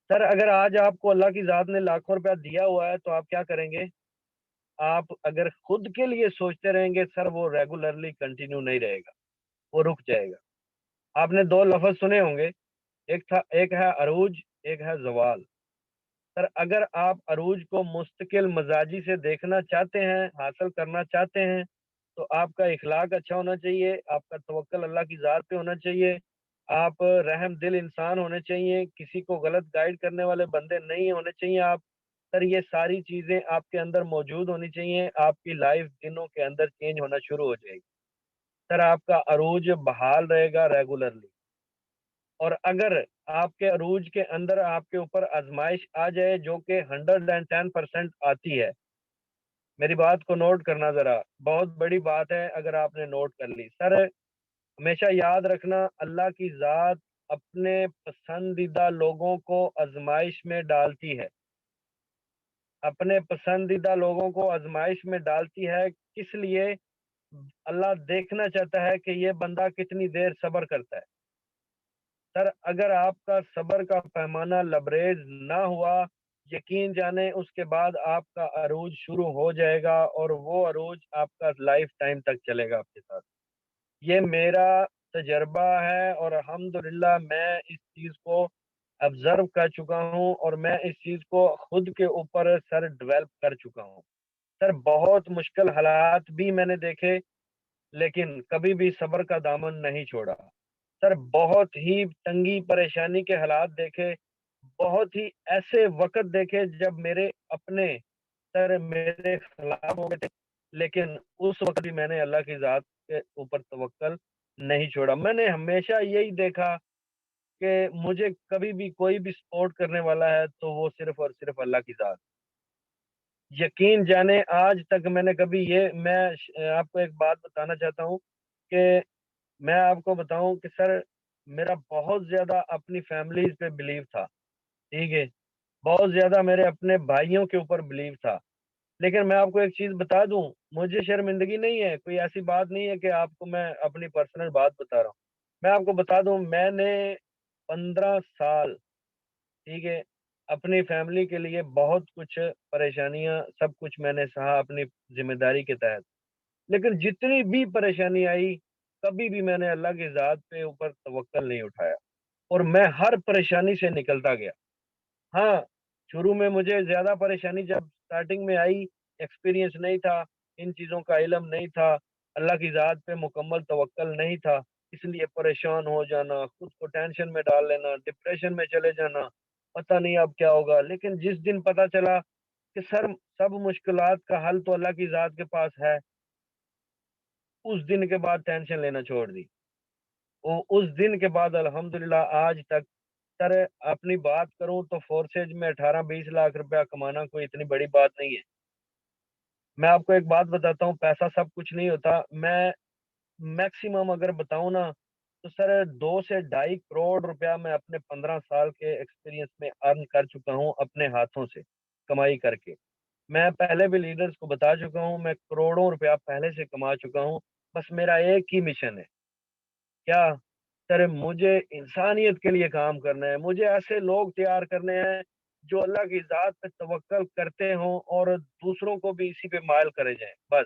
सर अगर आज आपको अल्लाह की ज़ात ने लाखों रुपया दिया हुआ है, तो आप क्या करेंगे? आप अगर खुद के लिए सोचते रहेंगे सर वो रेगुलरली कंटिन्यू नहीं रहेगा, वो रुक जाएगा। आपने 2 लफ़्ज़ सुने होंगे, एक है अरूज, एक है ज़वाल। सर अगर आप अरूज को मुस्तकिल मज़ाजी से देखना चाहते हैं, हासिल करना चाहते हैं, तो आपका इख़लाक़ अच्छा होना चाहिए, आपका तवक्कुल अल्लाह की ज़ात पे होना चाहिए, आप रहम-दिल इंसान होने चाहिए, किसी को गलत गाइड करने वाले बंदे नहीं होने चाहिए आप। सर ये सारी चीज़ें आपके अंदर मौजूद होनी चाहिए, आपकी लाइफ़ दिनों के अंदर चेंज होना शुरू हो जाएगी। सर आपका अरूज बहाल रहेगा रेगुलरली। और अगर आपके अरूज के अंदर आपके ऊपर आज़माइश आ जाए जो कि 110% आती है, मेरी बात को नोट करना ज़रा, बहुत बड़ी बात है अगर आपने नोट कर ली। सर हमेशा याद रखना अल्लाह की ज़ात अपने पसंदीदा लोगों को आज़माइश में डालती है। अपने पसंदीदा लोगों को आज़माइश में डालती है, किस लिए? अल्लाह देखना चाहता है कि ये बंदा कितनी देर सब्र करता है। सर अगर आपका सब्र का पैमाना लबरेज ना हुआ, यकीन जाने उसके बाद आपका अरूज शुरू हो जाएगा और वो अरूज आपका लाइफ टाइम तक चलेगा आपके साथ। ये मेरा तजर्बा है और अल्हम्दुलिल्लाह मैं इस चीज़ को ऑब्ज़र्व कर चुका हूँ और मैं इस चीज़ को खुद के ऊपर सर डेवलप कर चुका हूँ। सर बहुत मुश्किल हालात भी मैंने देखे, लेकिन कभी भी सब्र का दामन नहीं छोड़ा। सर बहुत ही तंगी परेशानी के हालात देखे, बहुत ही ऐसे वक़्त देखे जब मेरे अपने सर मेरे खिलाफ हो गए थे, लेकिन उस वक़्त भी मैंने अल्लाह की ज़ात के ऊपर तवक्कल नहीं छोड़ा। मैंने हमेशा यही देखा कि मुझे कभी भी कोई भी सपोर्ट करने वाला है, तो वो सिर्फ़ और सिर्फ़ अल्लाह की ज़ात। यकीन जाने आज तक मैंने कभी ये मैं आपको एक बात बताना चाहता हूँ कि मैं आपको बताऊं कि सर मेरा बहुत ज्यादा अपनी फैमिलीज पे बिलीव था, ठीक है, बहुत ज्यादा मेरे अपने भाइयों के ऊपर बिलीव था। लेकिन मैं आपको एक चीज बता दूं, मुझे शर्मिंदगी नहीं है, कोई ऐसी बात नहीं है कि आपको मैं अपनी पर्सनल बात बता रहा हूँ। मैं आपको बता दूं, मैंने 15 साल, ठीक है, अपनी फैमिली के लिए बहुत कुछ परेशानियां, सब कुछ मैंने सहा अपनी जिम्मेदारी के तहत। लेकिन जितनी भी परेशानी आई, कभी भी मैंने अल्लाह की ज़ात पे ऊपर तवक्कल नहीं उठाया और मैं हर परेशानी से निकलता गया। हाँ, शुरू में मुझे ज़्यादा परेशानी जब स्टार्टिंग में आई, एक्सपीरियंस नहीं था, इन चीज़ों का इल्म नहीं था, अल्लाह की ज़ात पे मुकम्मल तवक्कल नहीं था, इसलिए परेशान हो जाना, खुद को टेंशन में डाल लेना, डिप्रेशन में चले जाना, पता नहीं अब क्या होगा। लेकिन जिस दिन पता चला कि सर सब मुश्किलात का हल तो अल्लाह की ज़ात के पास है, उस दिन के बाद टेंशन लेना छोड़ दी। वो उस दिन के बाद अल्हम्दुलिल्लाह आज तक सर अपनी बात करूं तो फोर्सेज में 18-20 लाख रुपया कमाना कोई इतनी बड़ी बात नहीं है। मैं आपको एक बात बताता हूँ, पैसा सब कुछ नहीं होता। मैं मैक्सिमम अगर बताऊं ना तो सर 2 से 2.5 करोड़ रुपया मैं अपने 15 साल के एक्सपीरियंस में अर्न कर चुका हूँ अपने हाथों से कमाई करके। मैं पहले भी लीडर्स को बता चुका हूँ, मैं करोड़ों रुपया पहले से कमा चुका हूँ। बस मेरा एक ही मिशन है, क्या सर, मुझे इंसानियत के लिए काम करना है, मुझे ऐसे लोग तैयार करने हैं जो अल्लाह की ज़ात पे तवक्कल करते हों और दूसरों को भी इसी पे मायल करे जाएं, बस।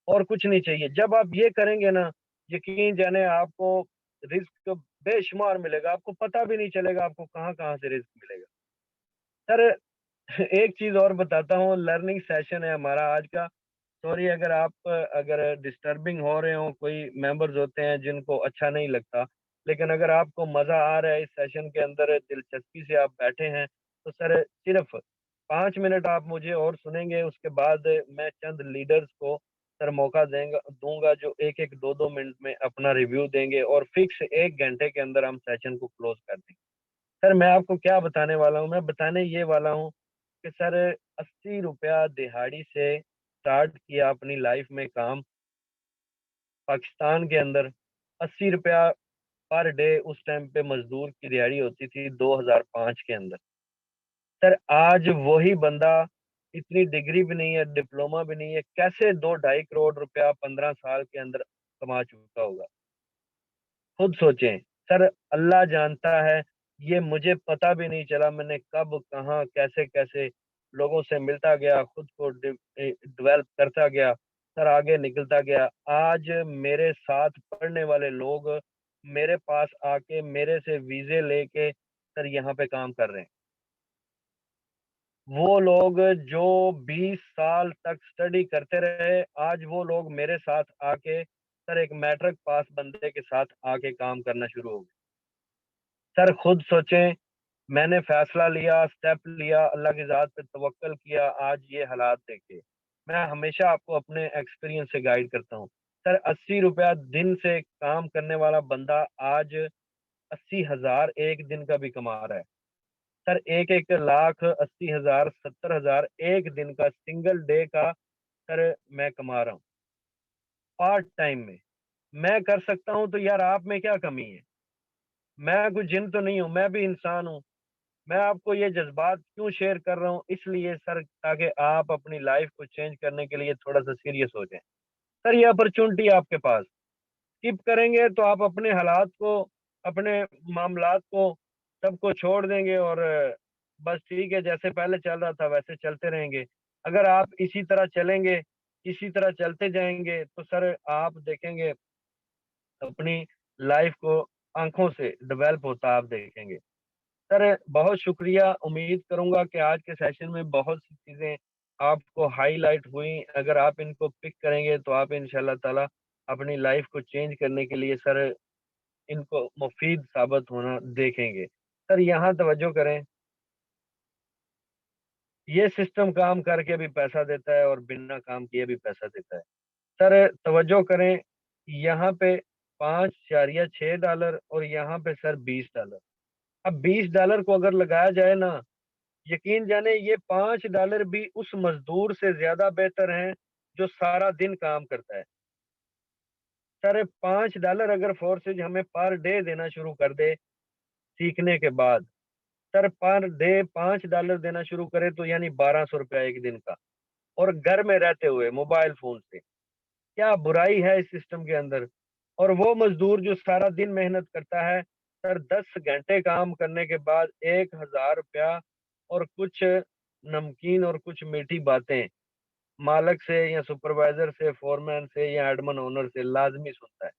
और कुछ नहीं चाहिए। जब आप ये करेंगे ना, यकीन जाने आपको रिस्क बेशुमार मिलेगा, आपको पता भी नहीं चलेगा आपको कहाँ कहाँ से रिस्क मिलेगा। सर एक चीज और बताता हूँ, लर्निंग सेशन है हमारा आज का। सॉरी अगर आप अगर डिस्टर्बिंग हो रहे हो, कोई मेंबर्स होते हैं जिनको अच्छा नहीं लगता, लेकिन अगर आपको मजा आ रहा है इस सेशन के अंदर, दिलचस्पी से आप बैठे हैं, तो सर सिर्फ 5 मिनट आप मुझे और सुनेंगे, उसके बाद मैं चंद लीडर्स को सर मौका देंगे दूंगा जो एक एक दो दो मिनट में अपना रिव्यू देंगे और फिक्स 1 घंटे के अंदर हम सेशन को क्लोज कर देंगे। सर मैं आपको क्या बताने वाला हूँ, मैं बताने ये वाला हूँ कि सर 80 रुपया दिहाड़ी से स्टार्ट किया अपनी लाइफ में काम पाकिस्तान के अंदर। 80 रुपया पर डे उस टाइम पे मजदूर की दिहाड़ी होती थी 2005 के अंदर। सर आज वही बंदा, इतनी डिग्री भी नहीं है, डिप्लोमा भी नहीं है, कैसे 2-2.5 करोड़ रुपया 15 साल के अंदर कमा चुका होगा, खुद सोचें। सर अल्लाह जानता है, ये मुझे पता भी नहीं चला मैंने कब कहाँ कैसे कैसे लोगों से मिलता गया, खुद को डेवलप करता गया, सर आगे निकलता गया। आज मेरे साथ पढ़ने वाले लोग मेरे पास आके मेरे से वीजे लेके सर यहाँ पे काम कर रहे हैं। वो लोग जो 20 साल तक स्टडी करते रहे, आज वो लोग मेरे साथ आके सर एक मैट्रिक पास बंदे के साथ आके काम करना शुरू हो गए। सर खुद सोचें, मैंने फैसला लिया, स्टेप लिया, अल्लाह की ज़ात पे तवक्कल किया, आज ये हालात देखे। मैं हमेशा आपको अपने एक्सपीरियंस से गाइड करता हूँ। सर 80 रुपया दिन से काम करने वाला बंदा आज 80,000 एक दिन का भी कमा रहा है। सर 1-1 लाख 80,000 70,000 एक दिन का सिंगल डे का सर मैं कमा रहा हूँ पार्ट टाइम में। मैं कर सकता हूँ तो यार आप में क्या कमी है? मैं कोई जिन तो नहीं हूँ, मैं भी इंसान हूँ। मैं आपको ये जज्बात क्यों शेयर कर रहा हूँ, इसलिए सर ताकि आप अपनी लाइफ को चेंज करने के लिए थोड़ा सा सीरियस हो जाएं। सर ये अपॉर्चुनिटी आपके पास, स्किप करेंगे तो आप अपने हालात को, अपने मामलात को, सबको छोड़ देंगे और बस ठीक है जैसे पहले चल रहा था वैसे चलते रहेंगे। अगर आप इसी तरह चलेंगे, इसी तरह चलते जाएंगे तो सर आप देखेंगे अपनी लाइफ को आंखों से डेवलप होता आप देखेंगे। सर बहुत शुक्रिया, उम्मीद करूंगा कि आज के सेशन में बहुत सी चीज़ें आपको हाईलाइट हुई। अगर आप इनको पिक करेंगे तो आप इंशाल्लाह ताला अपनी लाइफ को चेंज करने के लिए सर इनको मुफीद साबित होना देखेंगे। सर यहाँ तवज्जो करें, ये सिस्टम काम करके भी पैसा देता है और बिना काम किए भी पैसा देता है। सर तवज्जो करें, यहाँ पे 5.6 डॉलर और यहाँ पे सर $20। अब $20 को अगर लगाया जाए ना यकीन जाने ये $5 भी उस मजदूर से ज्यादा बेहतर हैं जो सारा दिन काम करता है। सर $5 अगर फोर्सेज हमें पर डे देना शुरू कर दे सीखने के बाद, सर पर डे $5 देना शुरू करे तो यानी ₹1200 एक दिन का, और घर में रहते हुए मोबाइल फोन से, क्या बुराई है इस सिस्टम के अंदर। और वो मजदूर जो सारा दिन मेहनत करता है, सर 10 घंटे काम करने के बाद ₹1000 और कुछ नमकीन और कुछ मीठी बातें मालिक से या सुपरवाइजर से, फोरमैन से या एडमन ओनर से लाजमी सुनता है।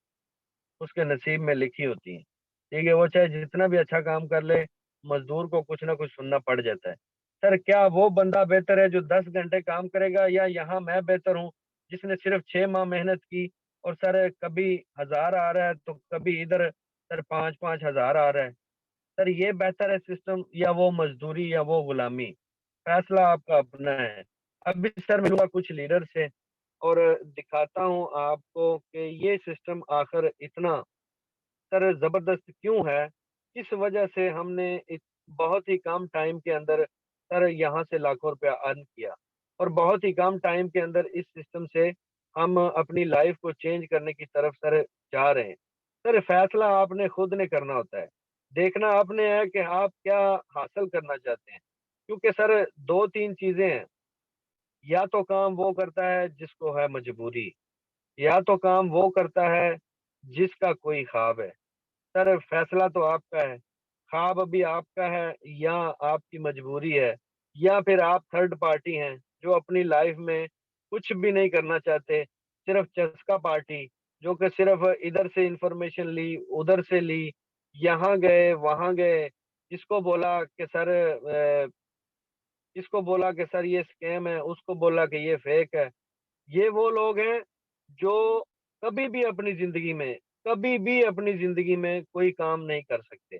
उसके नसीब में लिखी होती है। ठीक है, वो चाहे जितना भी अच्छा काम कर ले, मजदूर को कुछ ना कुछ सुनना पड़ जाता है। सर क्या वो बंदा बेहतर है जो 10 घंटे काम करेगा, या यहाँ मैं बेहतर हूँ जिसने सिर्फ 6 माह मेहनत की, और सर कभी 1000 आ रहा है तो कभी इधर सर 5-5 हजार आ रहा है। सर ये बेहतर है सिस्टम, या वो मजदूरी, या वो गुलामी? फैसला आपका अपना है। अभी सर मिलूंगा कुछ लीडर से और दिखाता हूँ आपको कि ये सिस्टम आखिर इतना सर जबरदस्त क्यों है। किस वजह से हमने बहुत ही कम टाइम के अंदर सर यहाँ से लाखों रुपया अर्न किया, और बहुत ही कम टाइम के अंदर इस सिस्टम से हम अपनी लाइफ को चेंज करने की तरफ सर जा रहे हैं। सर फैसला आपने खुद ने करना होता है। देखना आपने है कि आप क्या हासिल करना चाहते हैं, क्योंकि सर दो तीन चीजें हैं। या तो काम वो करता है जिसको है मजबूरी, या तो काम वो करता है जिसका कोई ख्वाब है। सर फैसला तो आपका है। ख्वाब भी आपका है, या आपकी मजबूरी है, या फिर आप थर्ड पार्टी हैं जो अपनी लाइफ में कुछ भी नहीं करना चाहते, सिर्फ चस्का पार्टी, जो कि सिर्फ इधर से इंफॉर्मेशन ली, उधर से ली, यहाँ गए वहां गए, इसको बोला कि सर इसको बोला कि सर ये स्कैम है, उसको बोला कि ये फेक है। ये वो लोग हैं जो कभी भी अपनी जिंदगी में कभी भी अपनी जिंदगी में कोई काम नहीं कर सकते।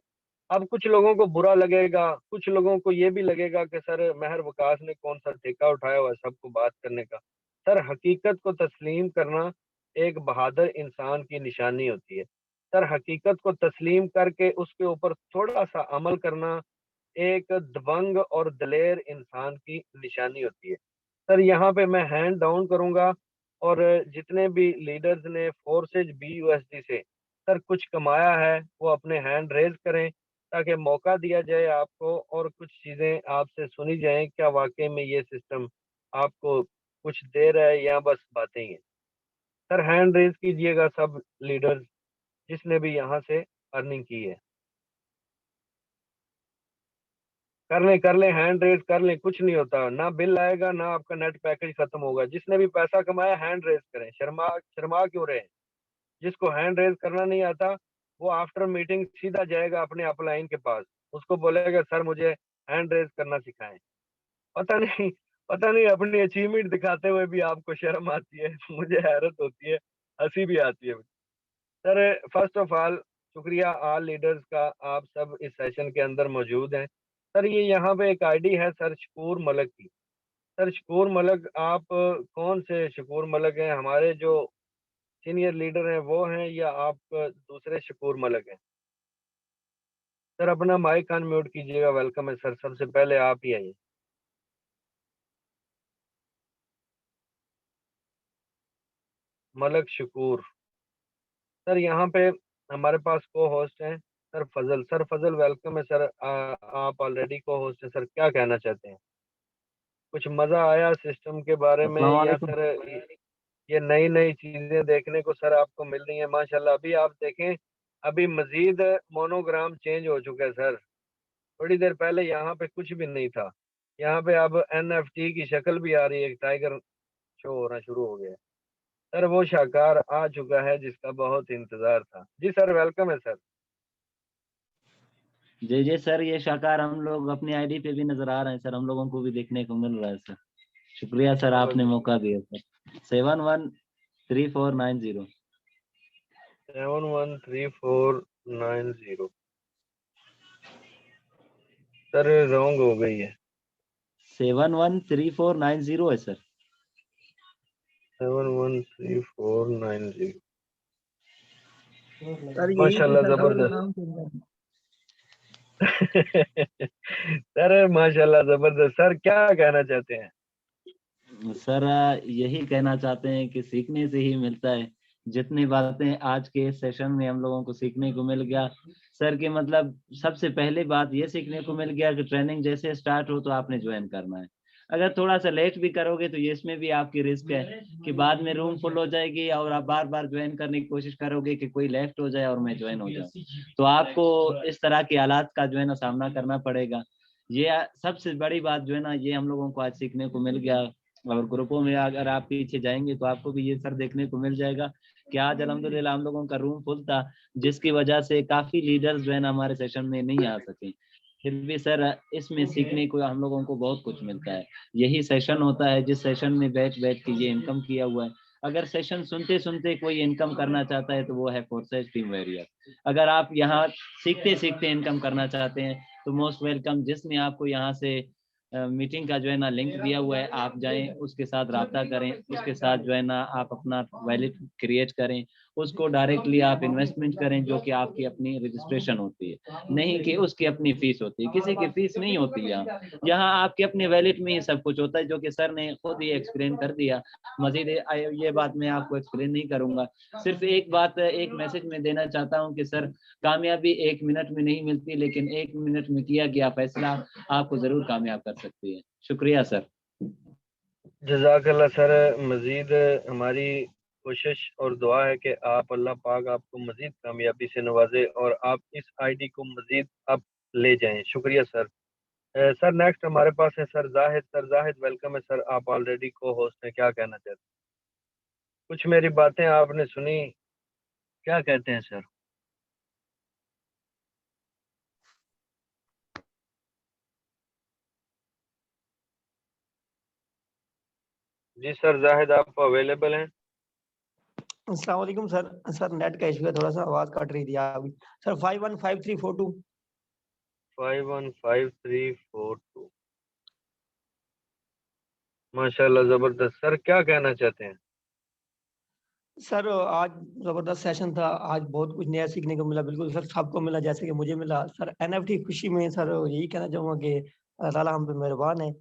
अब कुछ लोगों को बुरा लगेगा, कुछ लोगों को ये भी लगेगा कि सर महर वकास ने कौन सा ठेका उठाया हुआ है सबको बात करने का। सर हकीकत को तस्लीम करना एक बहादुर इंसान की निशानी होती है। सर हकीकत को तस्लीम करके उसके ऊपर थोड़ा सा अमल करना एक दबंग और दलेर इंसान की निशानी होती है। सर यहाँ पे मैं हैंड डाउन करूंगा, और जितने भी लीडर्स ने फोर्सेज BUSD से सर कुछ कमाया है वो अपने हैंड रेज करें, ताकि मौका दिया जाए आपको और कुछ चीज़ें आपसे सुनी जाएं, क्या वाकई में ये सिस्टम आपको कुछ दे रहा है या बस बातें ही हैं। सर हैंड रेज कीजिएगा सब लीडर्स जिसने भी यहाँ से अर्निंग की है। कर लें हैंड रेज कर लें, कुछ नहीं होता, ना बिल आएगा ना आपका नेट पैकेज खत्म होगा। जिसने भी पैसा कमाया हैंड रेज करें, शर्मा शर्मा क्यों रहे हैं। जिसको हैंड रेज करना नहीं आता वो आफ्टर मीटिंग सीधा जाएगा अपने अपलाइन के पास, उसको बोलेगा सर मुझे हैंड रेज करना सिखाएं। पता नहीं पता नहीं अपनी अचीवमेंट दिखाते हुए भी आपको शर्म आती है। मुझे हैरत होती है, हंसी भी आती है। सर फर्स्ट ऑफ ऑल शुक्रिया ऑल लीडर्स का, आप सब इस सेशन के अंदर मौजूद हैं। सर ये यहाँ पे एक आईडी है सर शकूर मलक की। सर शकूर मलक, आप कौन से शकूर मलक हैं? हमारे जो सीनियर लीडर हैं वो हैं, या आप दूसरे शकूर मलक हैं? सर अपना माइक अनम्यूट कीजिएगा। वेलकम है सर, सबसे पहले आप ही आइए। मलक शकूर। सर यहाँ पे हमारे पास को होस्ट हैं सर फजल। सर फजल वेलकम है सर, आप ऑलरेडी को होस्ट हैं सर, क्या कहना चाहते हैं? कुछ मजा आया सिस्टम के बारे में, अस्सलाम या वालेकुम। सर ये नई नई चीजें देखने को सर आपको मिल रही है? माशाल्लाह अभी आप देखें, अभी मजीद मोनोग्राम चेंज हो चुका है सर। थोड़ी देर पहले यहाँ पे कुछ भी नहीं था, यहाँ पे अब NFT की शक्ल भी आ रही है, एक टाइगर शो होना शुरू हो गया है। सर वो शाकार आ चुका है जिसका बहुत इंतजार था। जी सर वेलकम है सर। जी जी सर, ये शाकार हम लोग अपनी आईडी पे भी नजर आ रहे हैं सर, हम लोगों को भी देखने को मिल रहा है सर। शुक्रिया सर, चलो आपने जी, मौका दिया सर। 713490। 713490। सर रॉन्ग हो गई है। 713490 है सर। 713490। सर यही तो माशाल्लाह सर, अपना जबरदस्त। नाम चेंज करना। सर माशाल्लाह जबरदस्त। सर क्या कहना चाहते हैं? सर यही कहना चाहते हैं कि सीखने से ही मिलता है। जितनी बातें आज के सेशन में हम लोगों को सीखने को मिल गया सर, कि मतलब सबसे पहले बात ये सीखने को मिल गया कि ट्रेनिंग जैसे स्टार्ट हो तो आपने ज्वाइन करना है। अगर थोड़ा सा लेट भी करोगे तो ये इसमें भी आपकी रिस्क है कि बाद में रूम फुल हो जाएगी और आप बार बार ज्वाइन करने की कोशिश करोगे कि कोई लेफ्ट हो जाए और मैं ज्वाइन हो जाऊं, तो आपको इस तरह के हालात का जो है ना सामना करना पड़ेगा। ये सबसे बड़ी बात जो है ना, ये हम लोगों को आज सीखने को मिल गया। और ग्रुपों में अगर आप पीछे जाएंगे तो आपको भी ये सर देखने को मिल जाएगा कि आज अल्हम्दुलिल्लाह हम लोगों का रूम फुल था, जिसकी वजह से काफी लीडर्स जो है ना हमारे सेशन में नहीं आ सके। फिर भी सर इसमें सीखने को हम लोगों को बहुत कुछ मिलता है। यही सेशन होता है जिस सेशन में बैठ बैठ के ये इनकम किया हुआ है। अगर सेशन सुनते सुनते कोई इनकम करना चाहता है तो वो है फोर्सेस टीम वॉरियर। अगर आप यहाँ सीखते सीखते इनकम करना चाहते हैं तो मोस्ट वेलकम। जिसने आपको यहाँ से मीटिंग का जो है ना लिंक दिया हुआ है, आप जाएं उसके साथ राब्ता करें, उसके साथ जो है ना आप अपना वैलेट क्रिएट करें, उसको डायरेक्टली आप इन्वेस्टमेंट करें जो कि आपकी अपनी रजिस्ट्रेशन होती है, नहीं कि उसकी अपनी फीस होती है। किसी की फीस नहीं होती यहाँ आपके अपने वैलेट में ही सब कुछ होता है, जो कि सर ने खुद ही एक्सप्लेन कर दिया। मजीद ये बात मैं आपको एक्सप्लेन नहीं करूंगा। सिर्फ एक बात एक मैसेज में देना चाहता हूँ कि सर कामयाबी 1 मिनट में नहीं मिलती, लेकिन 1 मिनट में किया गया फैसला आपको जरूर कामयाब कर सकती है। शुक्रिया सर। जज़ाकल्लाह सर। मजीद हमारी कोशिश और दुआ है कि आप अल्लाह पाक आपको मजीद कामयाबी से नवाजे और आप इस आईडी को मजीद अब ले जाएं। शुक्रिया सर। सर नेक्स्ट हमारे पास है sir Zahid. Sir Zahid welcome है सर, आप ऑलरेडी को होस्ट हैं, क्या कहना चाहते हैं? कुछ मेरी बातें आपने सुनी, क्या कहते हैं सर? जी सर जाहिद, आप अवेलेबल हैं? अस्सलाम वालेकुम सर। सर नेट का इशू है, थोड़ा सा आवाज कट रही थी अभी। सर 515342। 515342। माशाल्लाह जबरदस्त। सर क्या कहना चाहते हैं? सर आज जबरदस्त सेशन था। आज बहुत कुछ नया सीखने को मिला, बिल्कुल सर सबको मिला जैसे कि मुझे मिला। सर एनएफटी खुशी में सर यही कहना चाहूंगा कि अल्लाह ताला हम पे मेहरबान है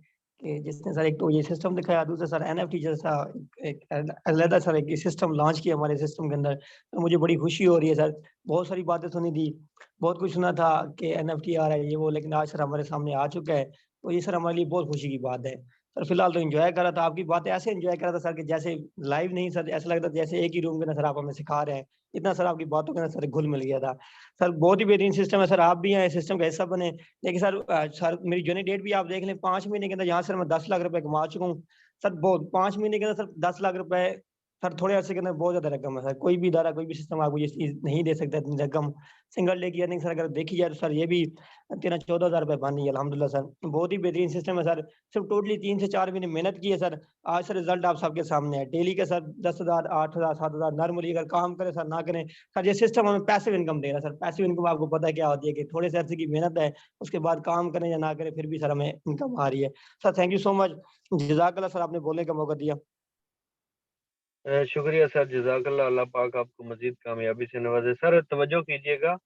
कि जिसने सर एक तो ये सिस्टम दिखाया, दूसरा सर एनएफटी जैसा एक अलग सर एक सिस्टम लॉन्च किया हमारे सिस्टम के अंदर। तो मुझे बड़ी खुशी हो रही है सर। बहुत सारी बातें सुनी थी, बहुत कुछ सुना था कि एनएफटी आ रहा है ये वो, लेकिन आज सर हमारे सामने आ चुका है। तो ये सर हमारे लिए बहुत खुशी की बात है। सर फिलहाल तो एंजॉय कर रहा था, आपकी बातें ऐसे एंजॉय कर रहा था सर कि जैसे लाइव नहीं सर, ऐसा लगता था जैसे एक ही रूम के अंदर सर आप हमें सिखा रहे हैं। इतना सर आपकी बातों के अंदर सर घुल मिल गया था। सर बहुत ही बेहतरीन सिस्टम है सर, आप भी हैं सिस्टम का हिस्सा बने। लेकिन सर सर मेरी जर्नी डेट भी आप देख लें, 5 महीने के अंदर यहाँ सर मैं 10 लाख रुपए कमा चुका हूँ। सर बहुत 5 महीने के अंदर सर 10 लाख रुपए सर थोड़े अर्से के अंदर बहुत ज्यादा रकम है सर। कोई भी इदारा कोई भी सिस्टम आपको ये चीज नहीं दे सकता इतनी रकम। सिंगल डे की अर्निंग सर अगर देखी जाए तो सर ये भी 13-14 हज़ार रुपए बन रही है अल्हम्दुलिल्लाह सर। बहुत ही बेहतरीन सिस्टम है सर। सिर्फ टोटली 3 से 4 महीने मेहनत की है सर। आज सर रिजल्ट आप सबके सामने है। डेली के सर 10 हज़ार 8 हज़ार 7 हज़ार नॉर्मली अगर काम करे सर ना करें सर, ये सिस्टम हमें पैसिव इनकम दे रहा है सर। पैसिव इनकम आपको पता है क्या होती है कि थोड़े से अर्से की मेहनत है, उसके बाद काम करें या ना करें फिर भी सर हमें इनकम आ रही है। Sir thank you so much, जजाकल्ला सर आपने बोलने का मौका दिया। शुक्रिया सर, जज़ाकल्लाह। अल्लाह पाक आपको मजीद कामयाबी से नवाजे। सर तवज्जो कीजिएगा,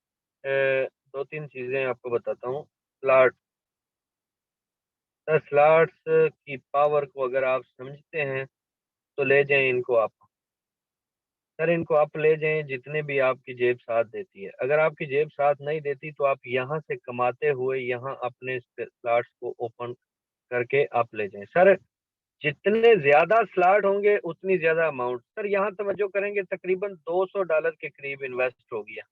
दो तीन चीज़ें आपको बताता हूँ। स्लॉट, सर स्लॉट्स की पावर को अगर आप समझते हैं तो ले जाएं इनको आप। सर इनको आप ले जाएं जितने भी आपकी जेब साथ देती है। अगर आपकी जेब साथ नहीं देती तो आप यहाँ से कमाते हुए यहाँ अपने स्लॉट्स को ओपन करके आप ले जाएं। सर जितने ज्यादा स्लॉट होंगे उतनी ज्यादा अमाउंट। सर यहाँ तवज्जो करेंगे तकरीबन $200 के करीब इन्वेस्ट हो गया,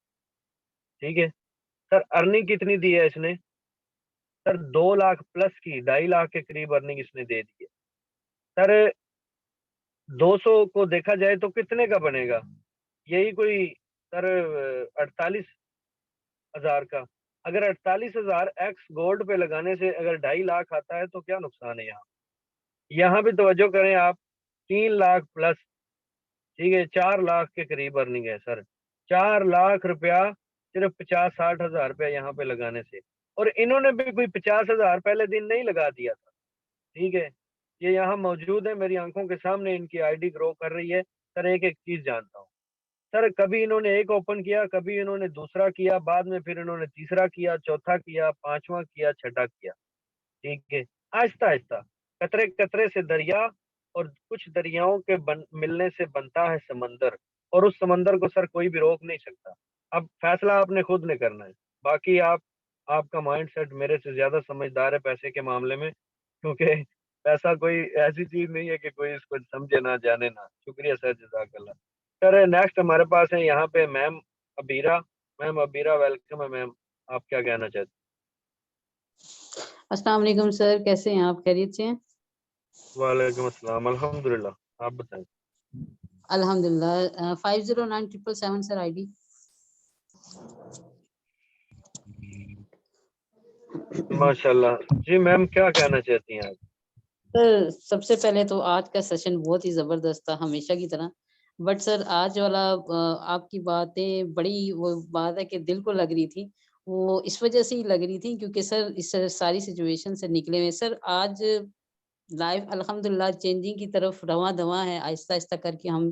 ठीक है। सर अर्निंग कितनी दी है इसने? सर 2 लाख प्लस की, 2.5 लाख के करीब अर्निंग इसने दे दी है। सर 200 को देखा जाए तो कितने का बनेगा? यही कोई सर 48 हज़ार का। अगर 48 हज़ार एक्स गोल्ड पे लगाने से अगर 2.5 लाख आता है तो क्या नुकसान है? यहाँ यहाँ भी तवज्जो करें आप, 3 लाख प्लस, ठीक है, 4 लाख के करीब अर्निंग है सर। 4 लाख रुपया सिर्फ 50-60 हज़ार रुपया यहाँ पे लगाने से। और इन्होंने भी कोई 50 हज़ार पहले दिन नहीं लगा दिया था, ठीक है। ये यहाँ मौजूद है मेरी आंखों के सामने, इनकी आईडी ग्रो कर रही है। सर एक एक चीज जानता हूँ। सर कभी इन्होंने एक ओपन किया, कभी इन्होंने दूसरा किया, बाद में फिर इन्होंने तीसरा किया, चौथा किया, पांचवा किया, छठा किया। ठीक है, आहिस्ता आहिस्ता, कतरे कतरे से दरिया, और कुछ दरियाओं के मिलने से बनता है समंदर, और उस समंदर को सर कोई भी रोक नहीं सकता। अब फैसला आपने खुद ने करना है। बाकी आपका माइंड सेट मेरे से ज्यादा समझदार है पैसे के मामले में, क्योंकि पैसा कोई ऐसी चीज नहीं है कि कोई इसको समझे ना जाने ना। शुक्रिया सर, जजाकल्ला। सर नेक्स्ट हमारे पास है यहाँ पे ma'am Abira. Ma'am Abira, welcome है मैम। आप क्या कहना चाहते अस्सलाम वालेकुम सर, कैसे हैं आप? खैरियत से हैं? हैं? वालेकुम अस्सलाम, अल्हम्दुलिल्लाह। आप बताएं। अल्हम्दुलिल्लाह। 509777 सर आईडी। माशाल्लाह जी। मैम क्या कहना चाहती हैं आप? सर सबसे पहले तो आज का सेशन बहुत ही जबरदस्त था हमेशा की तरह। बट सर आज वाला आपकी बातें बड़ी वो बात है कि दिल को लग रही थी। वो इस वजह से ही लग रही थी क्योंकि सर इस सारी सिचुएशन से निकले हुए सर आज लाइफ अल्हम्दुलिल्लाह चेंजिंग की तरफ रवां दवा है। आहिस्ता आहिस्ता करके हम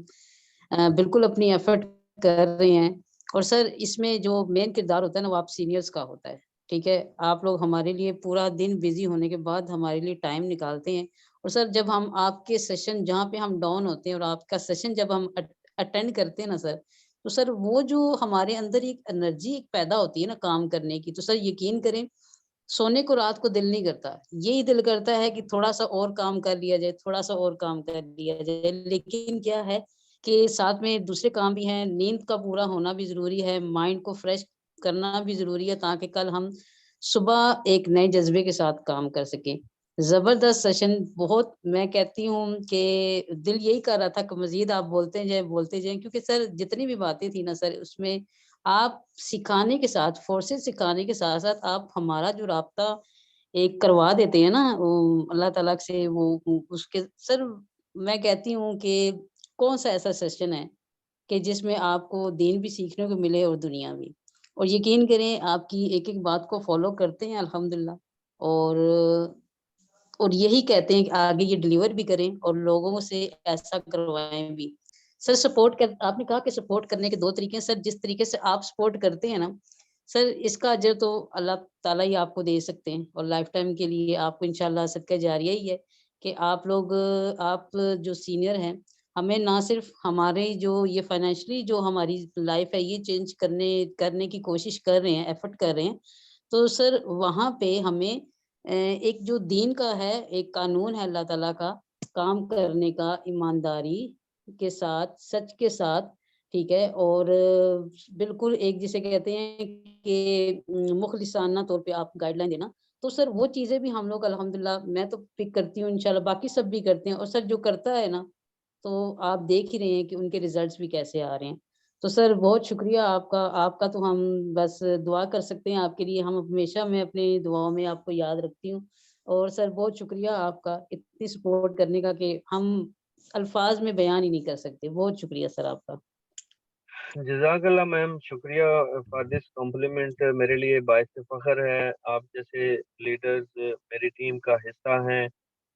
बिल्कुल अपनी एफर्ट कर रहे हैं। और सर इसमें जो मेन किरदार होता है ना वो आप सीनियर्स का होता है। ठीक है, आप लोग हमारे लिए पूरा दिन बिजी होने के बाद हमारे लिए टाइम निकालते हैं। और सर जब हम आपके सेशन जहाँ पे हम डाउन होते हैं और आपका सेशन जब हम अटेंड करते हैं ना सर, तो सर वो जो हमारे अंदर एक एनर्जी एक पैदा होती है ना काम करने की, तो सर यकीन करें सोने को रात को दिल नहीं करता। यही दिल करता है कि थोड़ा-सा और काम कर लिया जाए, थोड़ा-सा और काम कर लिया जाए। लेकिन क्या है कि साथ में दूसरे काम भी हैं, नींद का पूरा होना भी ज़रूरी है, माइंड को फ्रेश करना भी ज़रूरी है ताकि कल हम सुबह एक नए जज़्बे के साथ काम कर सकें। ज़बरदस्त सेशन बहुत मैं कहती हूँ कि दिल यही कर रहा था कि मज़ीद आप बोलते जाएँ क्योंकि सर जितनी भी बातें थी ना सर उसमें आप सिखाने के साथ फोर्सेस सिखाने के साथ-साथ आप हमारा जो राब्ता एक करवा देते हैं ना वो अल्लाह ताला से वो उसके सर मैं कहती हूँ कि कौन-सा ऐसा सेशन है कि जिसमें आपको दीन भी सीखने को मिले और दुनिया भी। और यकीन करें आपकी एक-एक बात को फ़ॉलो करते हैं अल्हम्दुलिल्लाह। और और यही कहते हैं कि आगे ये डिलीवर भी करें और लोगों से ऐसा करवाएँ भी। सर सपोर्ट कर आपने कहा कि सपोर्ट करने के 2 तरीके हैं। सर जिस तरीके से आप सपोर्ट करते हैं ना, सर इसका अजर तो अल्लाह ताला ही आपको दे सकते हैं और लाइफ टाइम के लिए आपको इंशाल्लाह सदका जारिया ही है कि आप जो सीनियर हैं, हमें ना सिर्फ़ हमारे जो ये फाइनेंशियली जो हमारी लाइफ है ये चेंज करने करने की कोशिश कर रहे हैं, एफर्ट कर रहे हैं। तो सर वहाँ पे हमें एक जो दीन का है, एक कानून है अल्लाह ताला का, काम करने का ईमानदारी के साथ, सच के साथ, ठीक है? और बिल्कुल एक जिसे कहते हैं कि मुखलिसाना तौर पे आप गाइडलाइन देना, तो सर वो चीज़ें भी हम लोग अल्हम्दुलिल्लाह मैं तो पिक करती हूँ इंशाल्लाह, बाकी सब भी करते हैं और सर जो करता है ना, तो आप देख ही रहे हैं कि उनके रिज़ल्ट्स भी कैसे आ रहे हैं। तो सर बहुत शुक्रिया आपका, आपका तो हम बस दुआ कर सकते हैं आपके लिए, हम हमेशा मैं अपनी दुआओं में आपको याद रखती हूँ। और सर बहुत शुक्रिया आपका इतनी सपोर्ट करने का कि हम अल्फ़ाज़ में बयान ही नहीं कर सकते। बहुत शुक्रिया सर आपका। जज़ाकल्लाह मैम, शुक्रिया फॉर दिस कॉम्प्लीमेंट। मेरे लिए बाइस फ़ख्र है। आप जैसे लीडर्स मेरी टीम का हिस्सा हैं,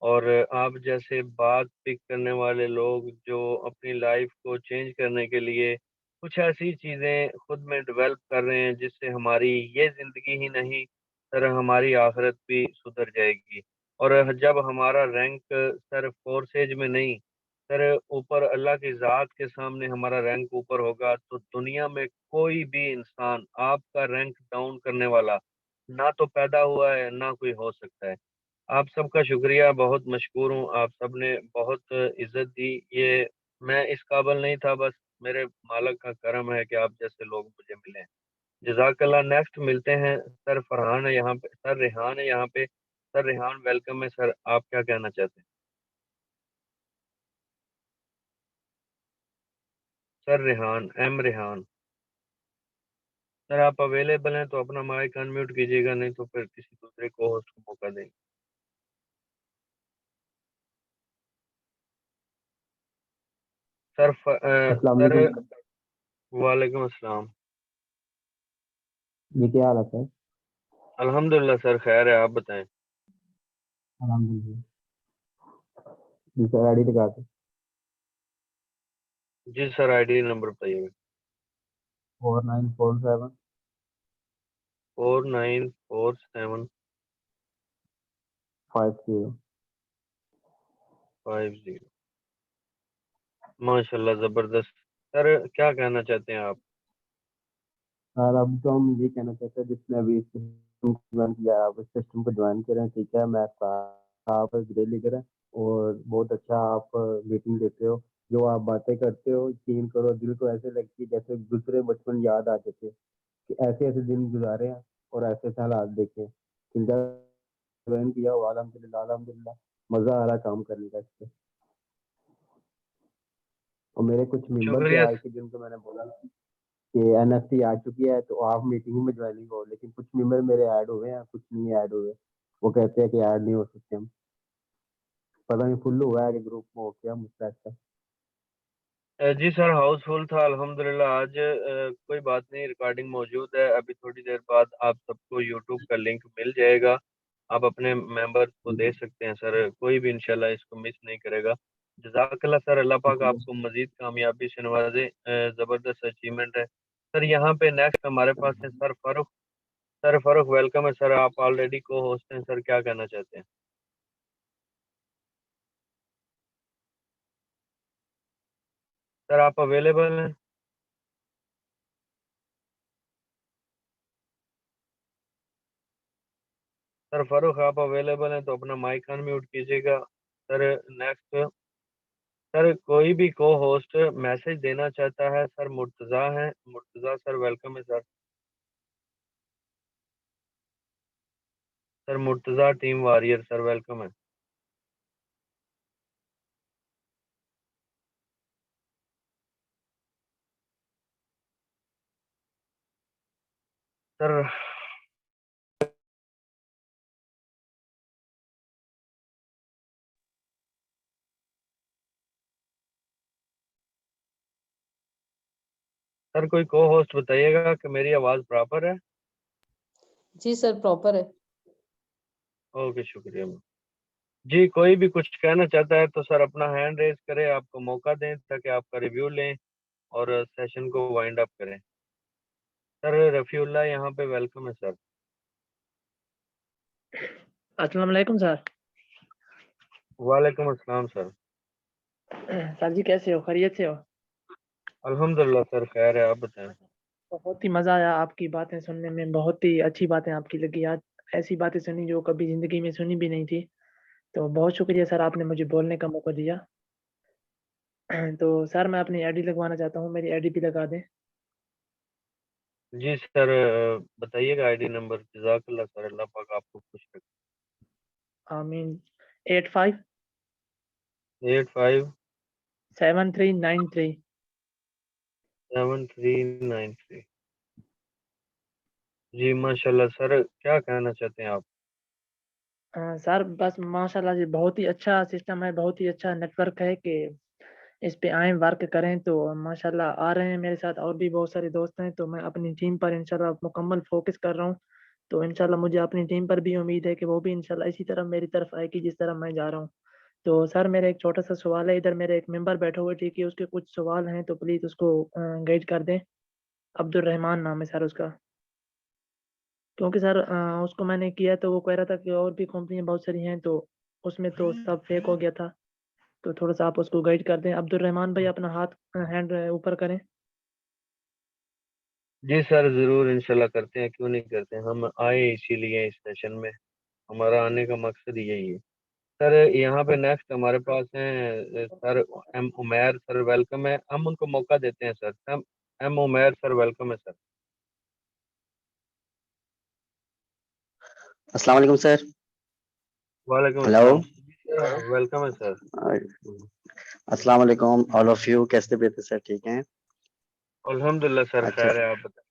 और आप जैसे बात पिक करने वाले लोग जो अपनी लाइफ को चेंज करने के लिए कुछ ऐसी चीज़ें खुद में डेवलप कर रहे हैं जिससे हमारी ये ज़िंदगी ही नहीं सर हमारी आखिरत भी सुधर जाएगी। और जब हमारा रैंक सर फोर्सेज में नहीं सर ऊपर अल्लाह की ज़ात के सामने हमारा रैंक ऊपर होगा, तो दुनिया में कोई भी इंसान आपका रैंक डाउन करने वाला ना तो पैदा हुआ है, ना कोई हो सकता है। आप सबका शुक्रिया, बहुत मशकूर हूँ। आप सबने बहुत इज़्ज़त दी। ये मैं इस काबिल नहीं था, बस मेरे मालिक का करम है कि आप जैसे लोग मुझे मिले। जज़ाकल्लाह। नेक्स्ट मिलते हैं सर फरहान है यहाँ पे, सर रेहान है यहाँ पे। सर रेहान वेलकम है सर, आप क्या कहना चाहते हैं? Sir Rehan, M Rehan. Sir आप अवेलेबल हैं तो अपना माइक अनम्यूट कीजिएगा, नहीं तो फिर किसी दूसरे को होस्ट को मौका देंगे। सर अस्सलाम सर वालेकुम। वालेकुम अस्सलाम। ये क्या हाल है सर? अल्हम्दुलिल्लाह सर, खैर है, आप बताएं। अल्हम्दुलिल्लाह। जी सर आईडी लगा के। जी सर, आईडी नंबर बताइएगा। 4947 4947 50। 50। माशाल्लाह, जबरदस्त। सर क्या कहना चाहते हैं आप? सर अब तो हम ये कहना चाहते हैं जिसने अभी इस सिस्टम को ज्वाइन किया है, आप इस सिस्टम को ज्वाइन करें, ठीक है। मैं आप ग्रे लीडर हैं और बहुत अच्छा आप मीटिंग देते हो, जो आप बातें करते हो यकीन करो दिल को ऐसे लगती है जैसे दूसरे बचपन याद आ जाते हैं कि ऐसे ऐसे दिन गुजारे हैं और ऐसे ऐसे हालात देखे हैं। ज्वाइन किया हो, अल्हम्दुलिल्लाह अल्हम्दुलिल्लाह मजा आ रहा है काम करने का इससे। और मेरे कुछ मेंबर थे शुक्रिया। आज के जिनको मैंने बोला कि एनएफटी आ चुकी है तो आप मीटिंग में ज्वाइनिंग हो, लेकिन कुछ मेंबर मेरे ऐड हुए हैं, कुछ नहीं ऐड हुए। वो कहते हैं कि ऐड नहीं हो सकते हम, पता नहीं फुल हुआ है कि ग्रुप में हो गया मुझसे ऐसा। जी सर, हाउसफुल था अल्हम्दुलिल्लाह। आज कोई बात नहीं, रिकॉर्डिंग मौजूद है। अभी थोड़ी देर बाद आप सबको यूट्यूब का लिंक मिल जाएगा, आप अपने मेंबर्स को दे सकते हैं सर। कोई भी इंशाल्लाह इसको मिस नहीं करेगा। जज़ाकल्लाह सर, अल्लाह पाक आपको मजीद कामयाबी से नवाजे। ज़बरदस्त अचीवमेंट है सर। यहाँ पे नेक्स्ट हमारे पास है sir Farooq. Sir Farooq, welcome है सर। आप ऑलरेडी को होस्ट हैं सर, क्या कहना चाहते हैं? सर आप अवेलेबल हैं? सर फारूक, आप अवेलेबल हैं तो अपना माइक अनम्यूट कीजिएगा। सर नेक्स्ट, सर कोई भी को होस्ट मैसेज देना चाहता है सर, मुर्तज़ा हैं। मुर्तज़ा सर, वेलकम है sir. Sir Murtaza team warrior sir, welcome है सर। सर कोई को होस्ट बताइएगा कि मेरी आवाज़ प्रॉपर है? जी सर, प्रॉपर है। ओके, शुक्रिया। जी, कोई भी कुछ कहना चाहता है तो सर अपना हैंड रेज करे, आपको मौका दें ताकि आपका रिव्यू लें और सेशन को वाइंड अप करें। सर रफ़ीउल्लाह यहाँ पे वेलकम है सर। अस्सलाम वालेकुम सर। वालेकुम अस्सलाम सर। सर जी कैसे हो, खैरियत से हो? अल्हम्दुलिल्लाह सर, खैर है, आप बताएं। बहुत ही मज़ा आया आपकी बातें सुनने में, बहुत ही अच्छी बातें आपकी लगी आज। ऐसी बातें सुनी जो कभी ज़िंदगी में सुनी भी नहीं थी। तो बहुत शुक्रिया सर, आपने मुझे बोलने का मौका दिया। तो सर मैं अपनी आईडी लगवाना चाहता हूँ, मेरी आईडी भी लगा दें। जी सर, बताइएगा आईडी नंबर। जज़ाकल्लाह सर, अल्लाह पाक आपको खुश आमीन। 85 रखे। 85 7393। 7393। जी माशाल्लाह सर, क्या कहना चाहते हैं आप? सर बस माशाल्लाह जी, बहुत ही अच्छा सिस्टम है, बहुत ही अच्छा नेटवर्क है कि इस पे आएँ वर्क करें। तो माशाल्लाह आ रहे हैं मेरे साथ और भी बहुत सारे दोस्त हैं, तो मैं अपनी टीम पर इंशाल्लाह मुकम्मल फ़ोकस कर रहा हूँ। तो इंशाल्लाह मुझे अपनी टीम पर भी उम्मीद है कि वो भी इंशाल्लाह इसी तरह मेरी तरफ आएगी जिस तरह मैं जा रहा हूँ। तो सर मेरा एक छोटा-सा सवाल है, इधर मेरे एक मेंबर बैठे हुए, ठीक है, उसके कुछ सवाल हैं तो प्लीज़ उसको गाइड कर दें। अब्दुल रहमान नाम है सर उसका। क्योंकि सर उसको मैंने किया तो वो कह रहा था कि और भी कंपनियाँ बहुत सारी हैं, तो उसमें तो सब फेक हो गया था। तो थोड़ा-सा आप उसको गाइड कर दें। अब्दुल रहमान भाई अपना हाथ हैंड ऊपर करें। जी सर, ज़रूर इंशाल्लाह करते हैं, क्यों नहीं करते हैं। हम आए इसीलिए इस सेशन में, हमारा आने का मकसद यही है। सर यहाँ पे नेक्स्ट हमारे पास हैं sir M Umair sir, welcome है। हम उनको मौका देते हैं sir. M Umair sir, welcome है सर। अस्सलाम वालेकुम सर। वालेकुम हेलो। अस्सलाम सर, वेलकम है सर। अस्सलाम वालेकुम ऑल ऑफ यू, कैसे बेहतर सर, ठीक हैं? अल्हम्दुलिल्लाह सर, अच्छा, खैर है, आप बताएं।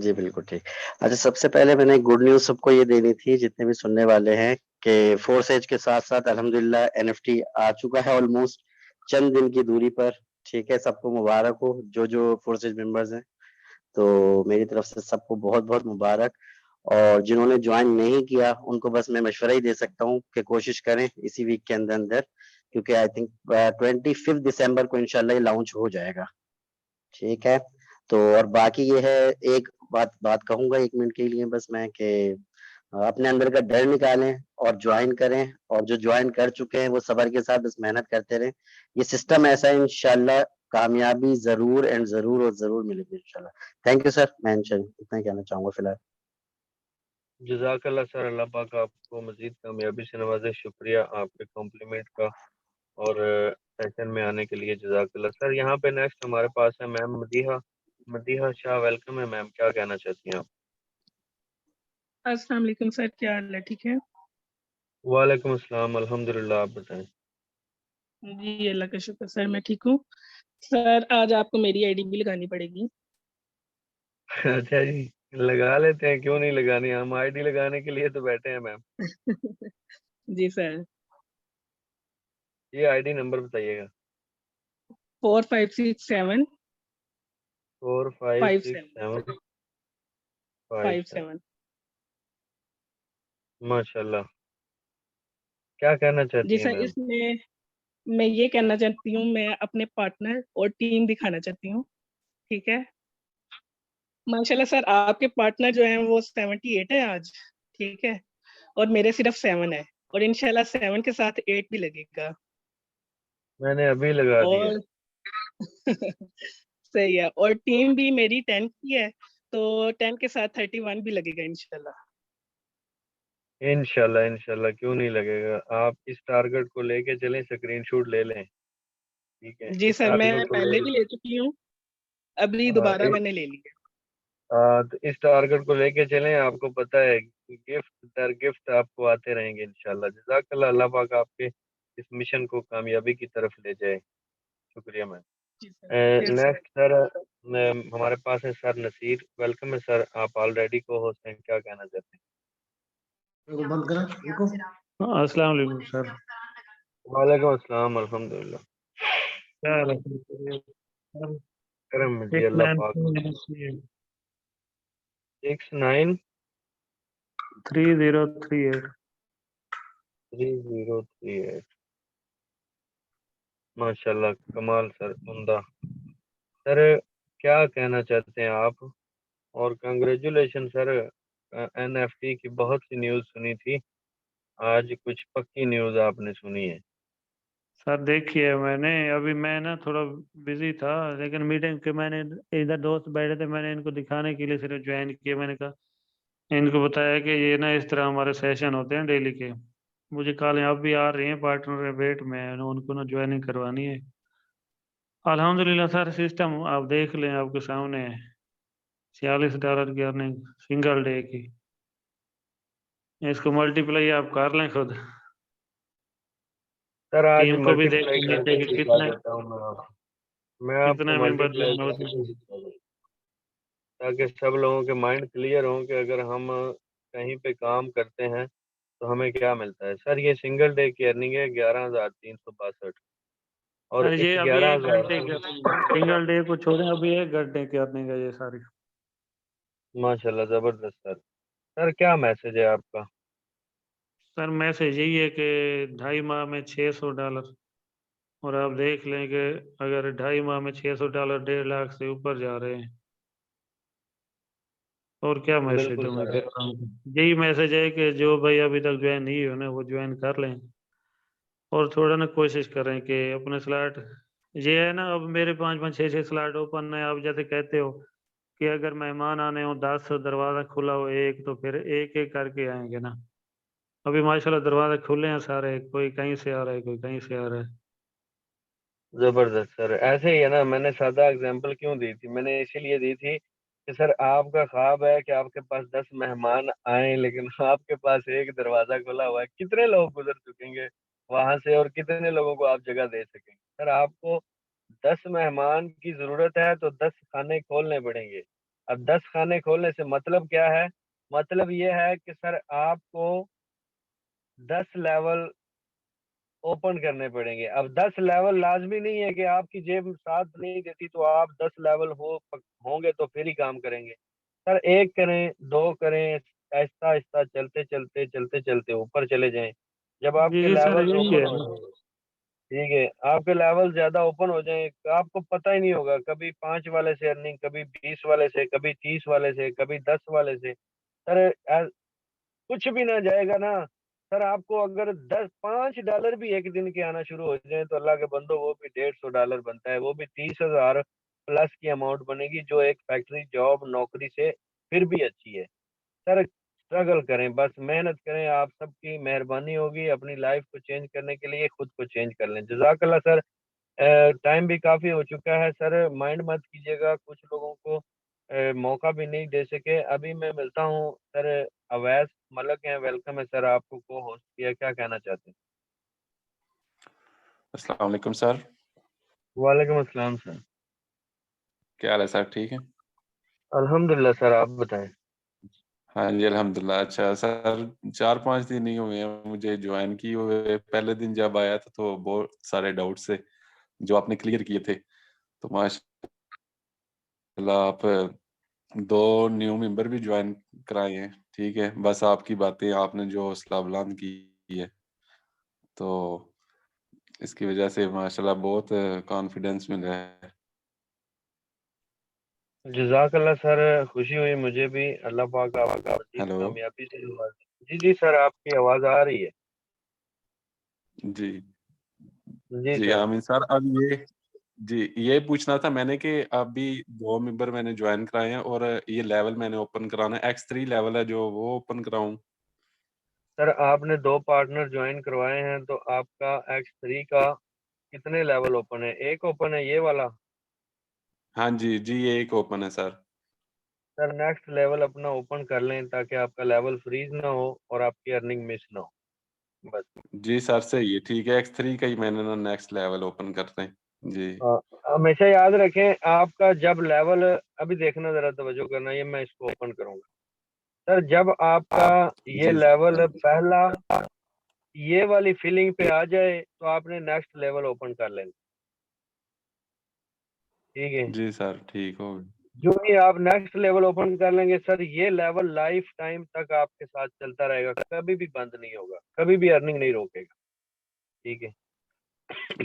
जी बिल्कुल ठीक। अच्छा, सबसे पहले मैंने गुड न्यूज़ सबको ये देनी थी जितने भी सुनने वाले हैं कि फोर्स एज के साथ साथ अल्हम्दुलिल्लाह एनएफटी आ चुका है ऑलमोस्ट चंद दिन की दूरी पर, ठीक है। सबको मुबारक हो जो जो फोर्स एज मेंबर्स हैं, तो मेरी तरफ से सबको बहुत बहुत मुबारक। और जिन्होंने ज्वाइन नहीं किया उनको बस मैं मशवरा ही दे सकता हूँ कि कोशिश करें इसी वीक के अंदर अंदर, क्योंकि आई थिंक 25 दिसंबर को इंशाल्लाह ये लॉन्च हो जाएगा, ठीक है। तो और बाकी ये है, एक बात कहूंगा 1 मिनट के लिए बस मैं, कि अपने अंदर का डर निकालें और ज्वाइन करें, और जो ज्वाइन कर चुके हैं वो सब्र के साथ बस मेहनत करते रहें। ये सिस्टम ऐसा है, इंशाल्लाह कामयाबी जरूर एंड जरूर और जरूर मिलेगी इंशाल्लाह। थैंक यू सर, मैं इतना कहना चाहूंगा फिलहाल। जज़ाकल्लाह सर, अल्लाह पाक आपको मज़ीद कामयाबी से नवाज़े। शुक्रिया आपके कॉम्प्लीमेंट का और सेशन में आने के लिए, जज़ाकल्लाह सर। यहाँ पे नेक्स्ट हमारे पास है मैम मदीहा। मदीहा शाह, वेलकम है मैम, क्या कहना चाहती हैं आप? अस्सलाम वालेकुम सर, क्या हाल है? ठीक है वालेकुम अस्सलाम, अल्हम्दुलिल्लाह, आप बताएं। जी, अल्लाह का शुक्र सर, मैं ठीक हूँ। सर आज आपको मेरी आईडी भी लगानी पड़ेगी। अच्छा जी, लगा लेते हैं, क्यों नहीं लगानी, हम आईडी लगाने के लिए तो बैठे हैं मैम। जी सर। ये आईडी नंबर बताइएगा। 4567 4567 57। 57। माशाल्लाह, क्या कहना चाहती जी हैं सर, मैम? इसमें मैं ये कहना चाहती हूँ, मैं अपने पार्टनर और टीम दिखाना चाहती हूँ, ठीक है? माशाल्लाह सर, आपके पार्टनर जो हैं वो 78 है आज, ठीक है? और मेरे सिर्फ 7 है, और इंशाल्लाह 7 के साथ 8 भी लगेगा। मैंने अभी लगा दिया। और सही है, और टीम भी मेरी 10 की है, तो 10 के साथ 31 भी लगेगा इंशाल्लाह। इंशाल्लाह इंशाल्लाह, क्यों नहीं लगेगा। आप इस टारगेट को लेके चलें, स्क्रीनशॉट ले लें, ठीक है? जी इस सर, मैं टारगेट को पहले भी ले ले चुकी हूँ, अभी हाँ, दोबारा मैंने ले लिया। तो इस टारगेट को लेके चलें। आपको पता है गिफ्ट दर गिफ्ट आपको आते रहेंगे इंशाल्लाह। जज़ाकल्लाह, अल्लाह पाक आपके इस मिशन को कामयाबी की तरफ ले जाए। शुक्रिया मैम। जी sir, yes sir. Next sir, हमारे पास है सर नसीर। वेलकम है सर, आप ऑलरेडी को होस्ट हैं, क्या कहना चाहते हैं? अस्सलाम वालेकुम सर। वालेकुम अस्सलाम, अल्हम्दुलिल्लाह, क्या हाल है सर? करम में जी, अल्लाह पाक। 693038 693038। माशाल्लाह, कमाल सर, उम्दा सर। क्या कहना चाहते हैं आप? और कंग्रेचुलेशन सर, एनएफटी की बहुत सी न्यूज़ सुनी थी, आज कुछ पक्की न्यूज़ आपने सुनी है। सर देखिए, मैंने अभी मैं ना थोड़ा बिजी था, लेकिन मीटिंग के मैंने इधर दोस्त बैठे थे, मैंने इनको दिखाने के लिए सिर्फ ज्वाइन किया। मैंने कहा, इनको बताया कि ये ना इस तरह हमारे सेशन होते हैं डेली के। मुझे कल आप भी आ रही हैं पार्टनर वेट में, उनको ना ज्वाइनिंग करवानी है। अल्हम्दुलिल्लाह सर, सिस्टम आप देख लें, आपके सामने है। $46 की अर्निंग सिंगल डे की। इसको मल्टीप्लाई आप कर लें खुद। सर आज टीम को भी मल्टीप्लाई देखना करके चाहिए कि दिखा कितने देता हूँ मैं आपको कितने मेंबर मल्टीप्लाई ज्वाइन होते करके हैं। दिखा देता हूँ, ताकि सब लोगों के माइंड क्लियर हों कि अगर हम कहीं पे काम करते हैं तो हमें क्या मिलता है। सर ये सिंगल डे की अर्निंग है 11,362, और सर इस ये अभी एक 11,000 घंटे के सिंगल डे को छोड़ें, अभी एक घंटे की अर्निंग है ये सारी। माशाल्लाह, जबरदस्त सर। सर क्या मैसेज है आपका? सर मैसेज यही है कि 2.5 माह में $600, और आप देख लें कि अगर 2.5 माह में $600 1.5 लाख से ऊपर जा रहे हैं, और क्या मैसेज बिल्कुल दूं मैं सर। फिर आपको? यही मैसेज है कि जो भाई अभी तक ज्वाइन नहीं हुए ना, वो ज्वाइन कर लें, और थोड़ा ना कोशिश करें कि अपने स्लॉट, ये है ना, अब मेरे 5-5 6-6 स्लॉट ओपन है। आप जैसे कहते हो कि अगर मेहमान आने हो 10, दरवाजा खुला हो एक, तो फिर एक एक करके आएंगे ना। अभी माशाल्लाह दरवाजे खुले हैं सारे, कोई कहीं से आ रहा है, कोई कहीं से आ रहा है। जबरदस्त सर, ऐसे ही है ना। मैंने सादा एग्जांपल क्यों दी थी, मैंने इसीलिए दी थी कि सर आपका ख्वाब है कि आपके पास 10 मेहमान आए, लेकिन आपके पास एक दरवाजा खुला हुआ है। कितने लोग गुजर चुकेंगे वहां से, और कितने लोगों को आप जगह दे सकेंगे? सर आपको 10 मेहमान की जरूरत है तो 10 खाने खोलने पड़ेंगे। अब 10 खाने खोलने से मतलब क्या है? मतलब ये है कि सर आपको 10 लेवल ओपन करने पड़ेंगे। अब 10 लेवल लाजमी नहीं है कि आपकी जेब साथ नहीं देती तो आप 10 लेवल होंगे तो फिर ही काम करेंगे। सर एक करें, दो करें, आहिस्ता आहिस्ता चलते चलते ऊपर चले जाएं। जब जी आपके जी सर, लेवल यही ओपन है हो ना। जाएंगे, ठीक है, आपके लेवल ज्यादा ओपन हो जाएं, आपको पता ही नहीं होगा, कभी 5 वाले से अर्निंग, कभी 20 वाले से, कभी 30 वाले से, कभी 10 वाले से। सर कुछ भी ना जाएगा ना सर, आपको अगर $5 भी एक दिन के आना शुरू हो जाए तो अल्लाह के बंदो वो भी $150 बनता है, वो भी 30,000 प्लस की अमाउंट बनेगी, जो एक फैक्ट्री जॉब नौकरी से फिर भी अच्छी है। सर स्ट्रगल करें, बस मेहनत करें, आप सबकी मेहरबानी होगी, अपनी लाइफ को चेंज करने के लिए खुद को चेंज कर लें। जजाकल्ला सर। टाइम भी काफी हो चुका है सर, माइंड मत कीजिएगा, कुछ लोगों को मौका भी नहीं दे सके। अभी मैं मिलता हूँ सर, अवैस मलक हैं, वेलकम है सर, आपको को होस्ट किया, क्या कहना चाहते हैं? अस्सलाम वालेकुम सर। वालेकुम अस्सलाम सर। क्या हाल है सर, ठीक है? अल्हम्दुलिल्लाह सर, आप बताएं। हाँ जी, अल्हम्दुलिल्लाह। अच्छा सर, 4-5 दिन ही हुए हैं मुझे ज्वाइन किए हुए। पहले दिन जब आया था तो बहुत सारे डाउट्स थे जो आपने क्लियर किए थे। तो माशाल्लाह आप 2 न्यू मेंबर भी ज्वाइन कराए हैं, ठीक है? बस आपकी बातें आपने जो हौसला बुलंद की है, तो इसकी वजह से माशाल्लाह बहुत कॉन्फिडेंस मिल रहा है। जजाकल्ला सर, खुशी हुई मुझे भी, अल्लाह पाक आपको मजीद हेलो। कामयाबी से नवाजे। जी जी सर, आपकी आवाज आ रही है। जी। जी जी, सर। आमीन सर। अब ये पूछना था मैंने कि अभी 2 मेंबर मैंने ज्वाइन कराए हैं और ये लेवल मैंने ओपन कराना है, X3 लेवल है जो वो ओपन कराऊँ? सर आपने 2 पार्टनर ज्वाइन करवाए हैं, तो आपका X3 का कितने लेवल ओपन है? एक ओपन है ये वाला? हाँ जी, जी ये एक ओपन है सर। सर नेक्स्ट लेवल अपना ओपन कर लें ताकि आपका लेवल फ्रीज ना हो और आपकी अर्निंग मिस ना हो, बस। जी सर, सही है, ठीक है। X3 का ही मैंने ना नेक्स्ट लेवल ओपन करते हैं। जी। हमेशा याद रखें, आपका जब लेवल, अभी देखना जरा तवज्जो करना, ये मैं इसको ओपन करूंगा सर, जब आपका ये जी लेवल सर। पहला ये वाली फीलिंग पे आ जाए तो आपने नेक्स्ट लेवल ओपन कर लेना। ठीक है, जी सर, ठीक हो गया। जो ही आप नेक्स्ट लेवल ओपन कर लेंगे सर, ये लेवल लाइफ टाइम तक आपके साथ चलता रहेगा, कभी भी बंद नहीं होगा, कभी भी अर्निंग नहीं रोकेगा। ठीक है,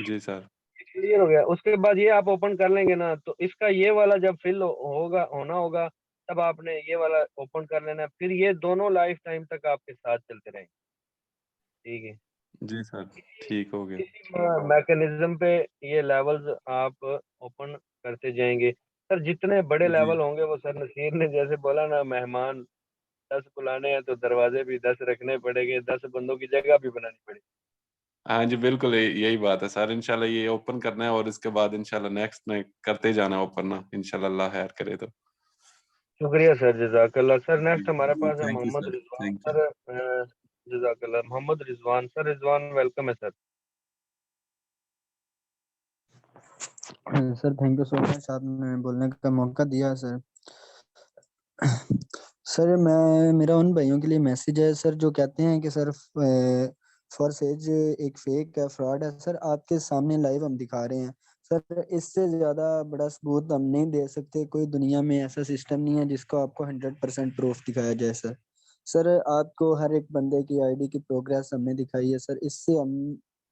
जी सर। क्लियर हो गया? उसके बाद ये आप ओपन कर लेंगे ना, तो इसका ये वाला जब फिल होगा, होना होगा, तब आपने ये वाला ओपन कर लेना है, फिर ये दोनों लाइफ टाइम तक आपके साथ चलते रहेंगे। ठीक है, जी सर, ठीक हो गया। इसी मैकेनिज्म पे ये लेवल्स आप ओपन करते जाएंगे सर। जितने बड़े जी। लेवल होंगे, वो सर नसीर ने जैसे बोला ना, मेहमान 10 बुलाने हैं तो दरवाजे भी 10 रखने पड़ेंगे, 10 बंदों की जगह भी बनानी पड़ेगी। हाँ जी, बिल्कुल यही बात है सर। इंशाल्लाह ये ओपन करना है और इसके बाद इंशाल्लाह नेक्स्ट में करते जाना है ओपन ना, इंशाल्लाह अल्लाह खैर करे तो। शुक्रिया सर, जजाकल्ला सर। जी, नेक्स्ट हमारे जी, पास है thank you Mohammed sir, Rizwan thank you. Sir. जजाकल्ला, मोहम्मद रिजवान सर, रिजवान वेलकम है sir. Sir thank you so much, आपने बोलने का मौका दिया सर। सर मेरा उन भाइयों के लिए मैसेज है सर जो कहते हैं कि सर फॉरसेज एक फेक है, फ्रॉड है। सर आपके सामने लाइव हम दिखा रहे हैं सर, इससे ज्यादा बड़ा सबूत हम नहीं दे सकते। कोई दुनिया में ऐसा सिस्टम नहीं है जिसको आपको 100% प्रूफ दिखाया जाए सर। सर आपको हर एक बंदे की आईडी की प्रोग्रेस हमने दिखाई है सर,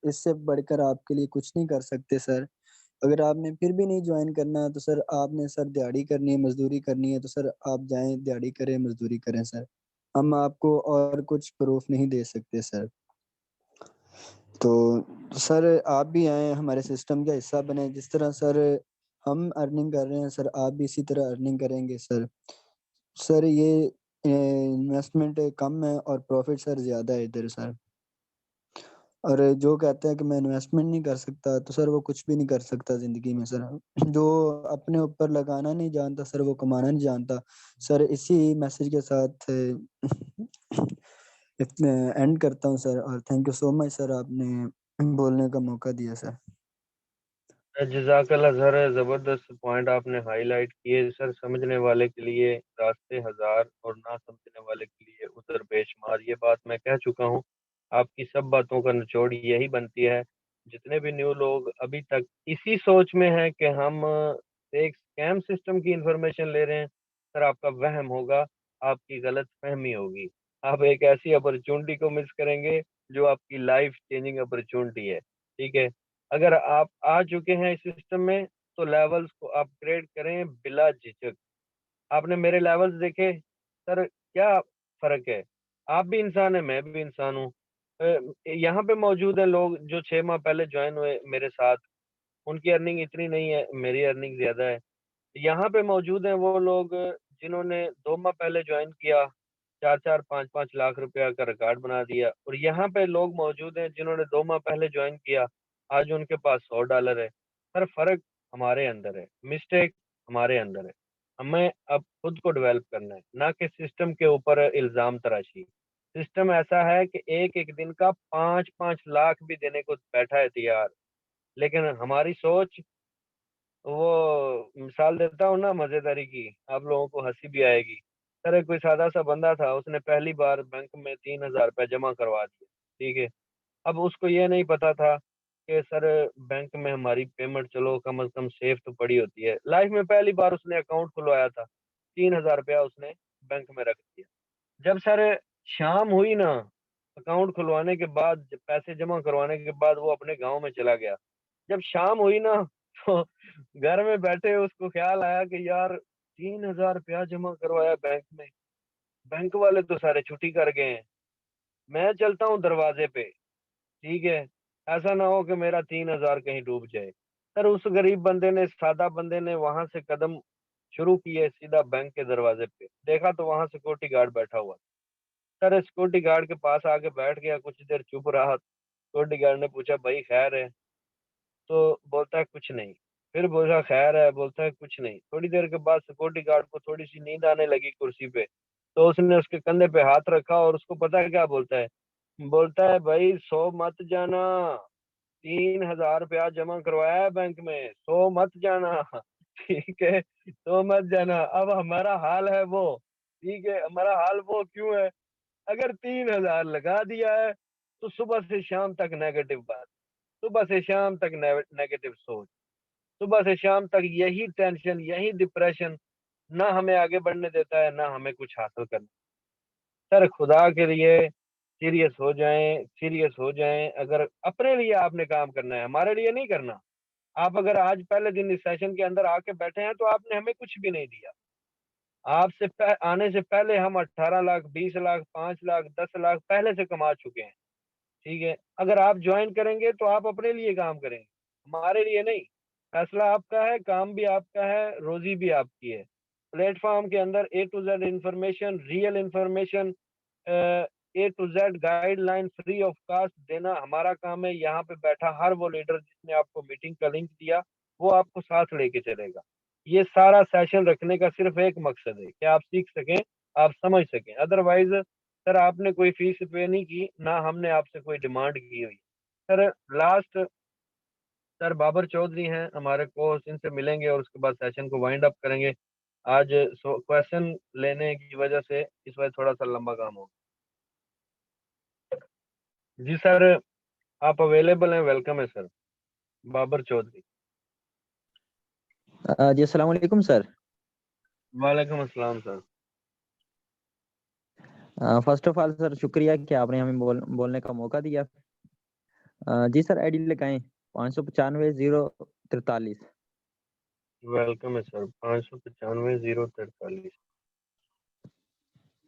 इससे बढ़कर आपके लिए कुछ नहीं कर सकते सर। अगर आपने फिर भी नहीं ज्वाइन करना तो सर आपने सर दिहाड़ी करनी है, मजदूरी करनी है, तो सर आप जाएं दिहाड़ी करें, मजदूरी करें सर। हम आपको और कुछ प्रूफ नहीं दे सकते सर। तो सर आप भी आए हमारे सिस्टम का हिस्सा बने, जिस तरह सर हम अर्निंग कर रहे हैं सर आप भी इसी तरह अर्निंग करेंगे सर। सर ये इन्वेस्टमेंट कम है और प्रॉफिट सर ज्यादा है इधर सर। और जो कहते हैं कि मैं इन्वेस्टमेंट नहीं कर सकता, तो सर वो कुछ भी नहीं कर सकता जिंदगी में सर। जो अपने ऊपर लगाना नहीं जानता सर, वो कमाना नहीं जानता सर। इसी मैसेज के साथ एंड करता हूँ सर, और thank you so much sir, आपने बोलने का मौका दिया सर। जजाकल्ला सर, जबरदस्त पॉइंट आपने हाईलाइट किए सर। समझने वाले के लिए रास्ते हजार और ना समझने वाले के लिए उधर बेशुमार, ये बात मैं कह चुका हूँ। आपकी सब बातों का निचोड़ यही बनती है। जितने भी न्यू लोग अभी तक इसी सोच में हैं कि हम एक स्कैम सिस्टम की इंफॉर्मेशन ले रहे हैं, सर आपका वहम होगा, आपकी गलत फहमी होगी। आप एक ऐसी अपॉर्चुनिटी को मिस करेंगे जो आपकी लाइफ चेंजिंग अपॉर्चुनिटी है। ठीक है, अगर आप आ चुके हैं इस सिस्टम में तो लेवल्स को अपग्रेड करें बिला झिझक। आपने मेरे लेवल्स देखे सर, क्या फर्क है? आप भी इंसान है, मैं भी इंसान हूँ। यहाँ पे मौजूद है लोग जो 6 माह पहले ज्वाइन हुए मेरे साथ, उनकी अर्निंग इतनी नहीं है, मेरी अर्निंग ज्यादा है। यहाँ पे मौजूद हैं वो लोग जिन्होंने 2 माह पहले ज्वाइन किया, 4-4 5-5 लाख रुपया का रिकॉर्ड बना दिया। और यहाँ पे लोग मौजूद हैं जिन्होंने 2 माह पहले ज्वाइन किया, आज उनके पास $100 है। सर फर्क हमारे अंदर है, मिस्टेक हमारे अंदर है। हमें अब खुद को डेवलप करना है, ना कि सिस्टम के ऊपर इल्जाम तराशी। सिस्टम ऐसा है कि एक एक दिन का 5-5 लाख भी देने को बैठा है तैयार, लेकिन हमारी सोच, वो मिसाल देता हूँ ना मजेदारी की, आप लोगों को हंसी भी आएगी। सर एक कोई सादा सा बंदा था, उसने पहली बार बैंक में 3,000 रुपया जमा करवा दिया, ठीक है। अब उसको ये नहीं पता था कि सर बैंक में हमारी पेमेंट चलो कम से कम सेफ तो पड़ी होती है। लाइफ में पहली बार उसने अकाउंट खुलवाया था, 3,000 रुपया उसने बैंक में रख दिया। जब सर शाम हुई ना, अकाउंट खुलवाने के बाद, जब पैसे जमा करवाने के बाद वो अपने गांव में चला गया। जब शाम हुई ना तो घर में बैठे उसको ख्याल आया कि यार 3,000 रुपया जमा करवाया बैंक में, बैंक वाले तो सारे छुट्टी कर गए हैं, मैं चलता हूँ दरवाजे पे, ठीक है, ऐसा ना हो कि मेरा 3,000 कहीं डूब जाए। सर उस गरीब बंदे ने, सादा बंदे ने वहां से कदम शुरू किए सीधा बैंक के दरवाजे पे, देखा तो वहां सिक्योरिटी गार्ड बैठा हुआ। सर सिक्योरिटी गार्ड के पास आके बैठ गया, कुछ देर चुप रहा। सिक्योरिटी गार्ड ने पूछा भाई खैर है? तो बोलता है कुछ नहीं। फिर बोला खैर है? बोलता है कुछ नहीं। थोड़ी देर के बाद सिक्योरिटी गार्ड को थोड़ी सी नींद आने लगी कुर्सी पे, तो उसने उसके कंधे पे हाथ रखा और उसको पता है क्या बोलता है? बोलता है भाई सो मत जाना, 3,000 रुपया जमा करवाया है बैंक में, सो मत जाना ठीक है, सो मत जाना। अब हमारा हाल है वो, ठीक है, हमारा हाल वो क्यों है? अगर 3,000 लगा दिया है तो सुबह से शाम तक नेगेटिव बात, सुबह से शाम तक नेगेटिव सोच, सुबह से शाम तक यही टेंशन, यही डिप्रेशन, ना हमें आगे बढ़ने देता है, ना हमें कुछ हासिल करना। सर खुदा के लिए सीरियस हो जाएं, सीरियस हो जाएं। अगर अपने लिए आपने काम करना है, हमारे लिए नहीं करना। आप अगर आज पहले दिन इस सेशन के अंदर आके बैठे हैं तो आपने हमें कुछ भी नहीं दिया। आपसे आने से पहले हम 18 लाख, 20 लाख, 5 लाख, 10 लाख पहले से कमा चुके हैं, ठीक है। अगर आप ज्वाइन करेंगे तो आप अपने लिए काम करेंगे, हमारे लिए नहीं। फैसला आपका है, काम भी आपका है, रोजी भी आपकी है। प्लेटफॉर्म के अंदर A to Z information, real information, A to Z guideline free of cost देना हमारा काम है। यहाँ पे बैठा हर वो लीडर जिसने आपको मीटिंग का लिंक दिया, वो आपको साथ लेके चलेगा। ये सारा सेशन रखने का सिर्फ एक मकसद है कि आप सीख सकें, आप समझ सकें। अदरवाइज सर आपने कोई फीस पे नहीं की, ना हमने आपसे कोई डिमांड की हुई। Sir last sir Babar Chaudhary हैं हमारे को, इनसे मिलेंगे और उसके बाद सेशन को वाइंड अप करेंगे। आज क्वेश्चन लेने की वजह से इस वजह थोड़ा सा लंबा काम हो। जी सर आप अवेलेबल हैं? वेलकम है सर, बाबर चौधरी। जी अस्सलाम वालेकुम सर। वालेकुम अस्सलाम sir. First of all sir शुक्रिया कि आपने हमें बोलने का मौका दिया। जी सर आईडी लगाएं 595-043। वेलकम है सर, 595-043।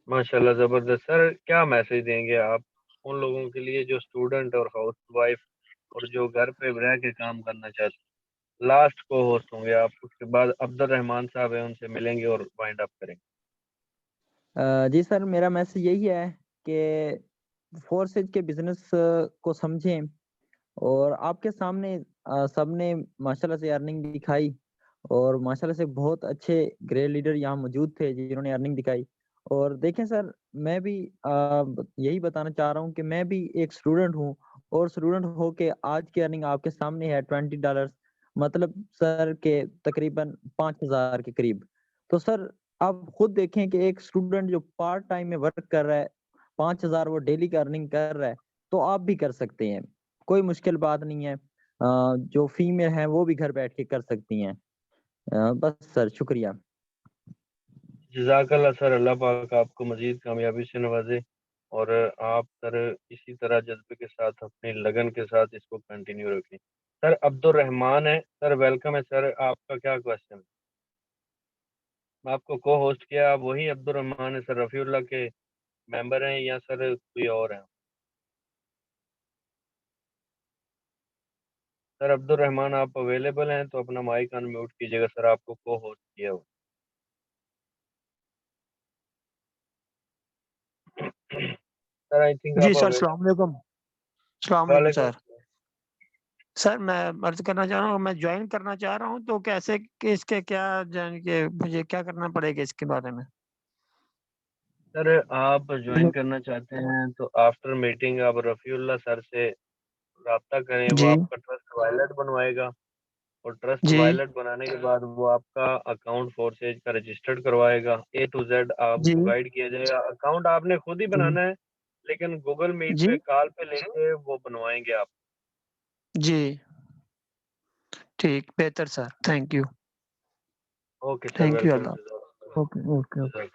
माशाल्लाह जबरदस्त। सर क्या मैसेज देंगे आप उन लोगों के लिए जो स्टूडेंट और हाउस वाइफ और जो घर पे रह के काम करना चाहते? लास्ट को होस्ट होंगे आप, उसके बाद अब्दुल रहमान साहब है, उनसे मिलेंगे और वाइंड अप करेंगे। जी सर मेरा मैसेज यही है कि फोर्सेज के बिजनेस को समझें और आपके सामने सबने माशाल्लाह से अर्निंग दिखाई और माशाल्लाह से बहुत अच्छे ग्रेट लीडर यहाँ मौजूद थे जिन्होंने अर्निंग दिखाई। और देखें सर मैं भी यही बताना चाह रहा हूँ कि मैं भी एक स्टूडेंट हूँ और स्टूडेंट हो के आज की अर्निंग आपके सामने है $20, मतलब सर के तकरीबन 5,000 के करीब। तो सर आप खुद देखें कि एक स्टूडेंट जो पार्ट टाइम में वर्क कर रहा है 5,000 वो डेली का अर्निंग कर रहा है, तो आप भी कर सकते हैं, कोई मुश्किल बात नहीं है। जो फीमेल है वो भी घर बैठ के कर सकती हैं। बस सर शुक्रिया। जज़ाकल्लाह सर, अल्लाह पाक आपको मजीद कामयाबी से नवाजे और आप सर इसी तरह जज्बे के साथ, अपनी लगन के साथ इसको कंटिन्यू रखें। सर अब्दुल रहमान है सर, वेलकम है सर। आपका क्या क्वेश्चन है? आपको को होस्ट किया, आप वही अब्दुल रहमान है सर, रफीउल्लाह के मेंबर हैं या सर कोई और है? सर अब्दुल रहमान आप अवेलेबल हैं तो अपना माइक अनम्यूट कीजिएगा सर, आपको को होस्ट किया हो। सर आई थिंक जी आप सर, अवेलेबल। सलाम वालेकुम वालेकुम सर। सर मैं अर्ज करना चाह रहा हूँ, मैं ज्वाइन करना चाह रहा हूँ, तो कैसे इसके क्या जान के मुझे क्या करना पड़ेगा इसके बारे में? सर आप ज्वाइन करना चाहते हैं तो आफ्टर मीटिंग आप रफीउल्लाह सर से राब्ता करें, वो जी आपका ट्रस्ट वायलेट बनवाएगा और ट्रस्ट जी वायलेट बनाने के बाद वो आपका अकाउंट फोर्सेज का रजिस्टर्ड करवाएगा। A to Z जी आपको गाइड किया जाएगा। अकाउंट आपने खुद ही बनाना है, लेकिन गूगल मीट जी पे कॉल पे लेके वो बनवाएंगे आप। जी ठीक, बेहतर sir, thank you okay sir, welcome. Allah. Okay okay okay.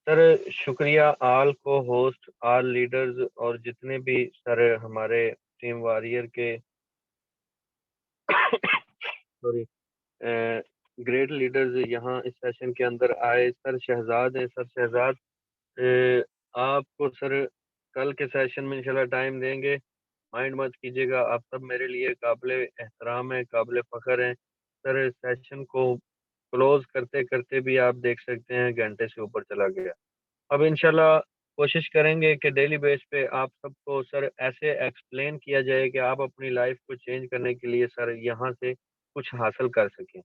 Sir शुक्रिया ऑल को होस्ट, ऑल लीडर्स और जितने भी सर हमारे टीम वॉरियर के सॉरी ग्रेट लीडर्स यहाँ इस सेशन के अंदर आए। सर शहजाद हैं, सर शहजाद आपको सर कल के सेशन में इंशाल्लाह टाइम देंगे, माइंड मत कीजिएगा। आप सब मेरे लिए काबिल एहतराम है, काबिल फ़ख्र हैं। सर सेशन को क्लोज करते करते भी आप देख सकते हैं घंटे से ऊपर चला गया। अब इंशाल्लाह कोशिश करेंगे कि डेली बेस पे आप सबको सर ऐसे एक्सप्लेन किया जाए कि आप अपनी लाइफ को चेंज करने के लिए सर यहाँ से कुछ हासिल कर सकें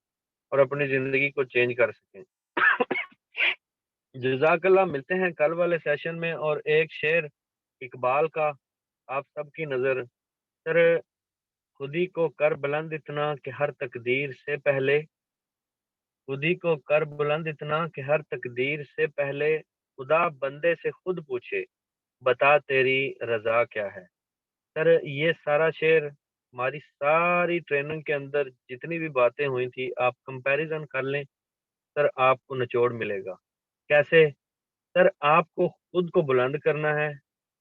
और अपनी ज़िंदगी को चेंज कर सकें। जज़ाकल्लाह, मिलते हैं कल वाले सेशन में। और एक शेर इकबाल का आप सबकी नज़र। सर खुदी को कर बुलंद इतना कि हर तकदीर से पहले, खुदी को कर बुलंद इतना कि हर तकदीर से पहले खुदा बंदे से खुद पूछे बता तेरी रजा क्या है। सर ये सारा शेर हमारी सारी ट्रेनिंग के अंदर जितनी भी बातें हुई थी आप कंपैरिजन कर लें, सर आपको निचोड़ मिलेगा। कैसे? सर आपको खुद को बुलंद करना है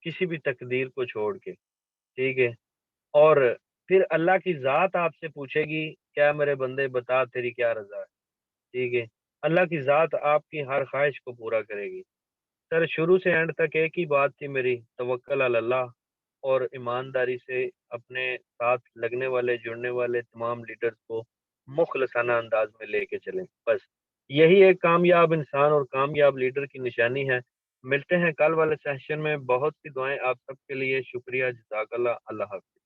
किसी भी तकदीर को छोड़ के, ठीक है? और फिर अल्लाह की ज़ात आपसे पूछेगी क्या मेरे बंदे बता तेरी क्या रज़ा है, ठीक है? अल्लाह की ज़ात आपकी हर ख्वाहिश को पूरा करेगी। सर शुरू से एंड तक एक ही बात थी मेरी, तवक्कल अल्लाह और ईमानदारी से अपने साथ लगने वाले, जुड़ने वाले तमाम लीडर्स को मुखलसाना अंदाज में लेके चलें। बस यही एक कामयाब इंसान और कामयाब लीडर की निशानी है। मिलते हैं कल वाले सेशन में। बहुत सी दुआएं आप सबके लिए। शुक्रिया, जज़ाकल्लाह, अल्लाह हाफ़िज़।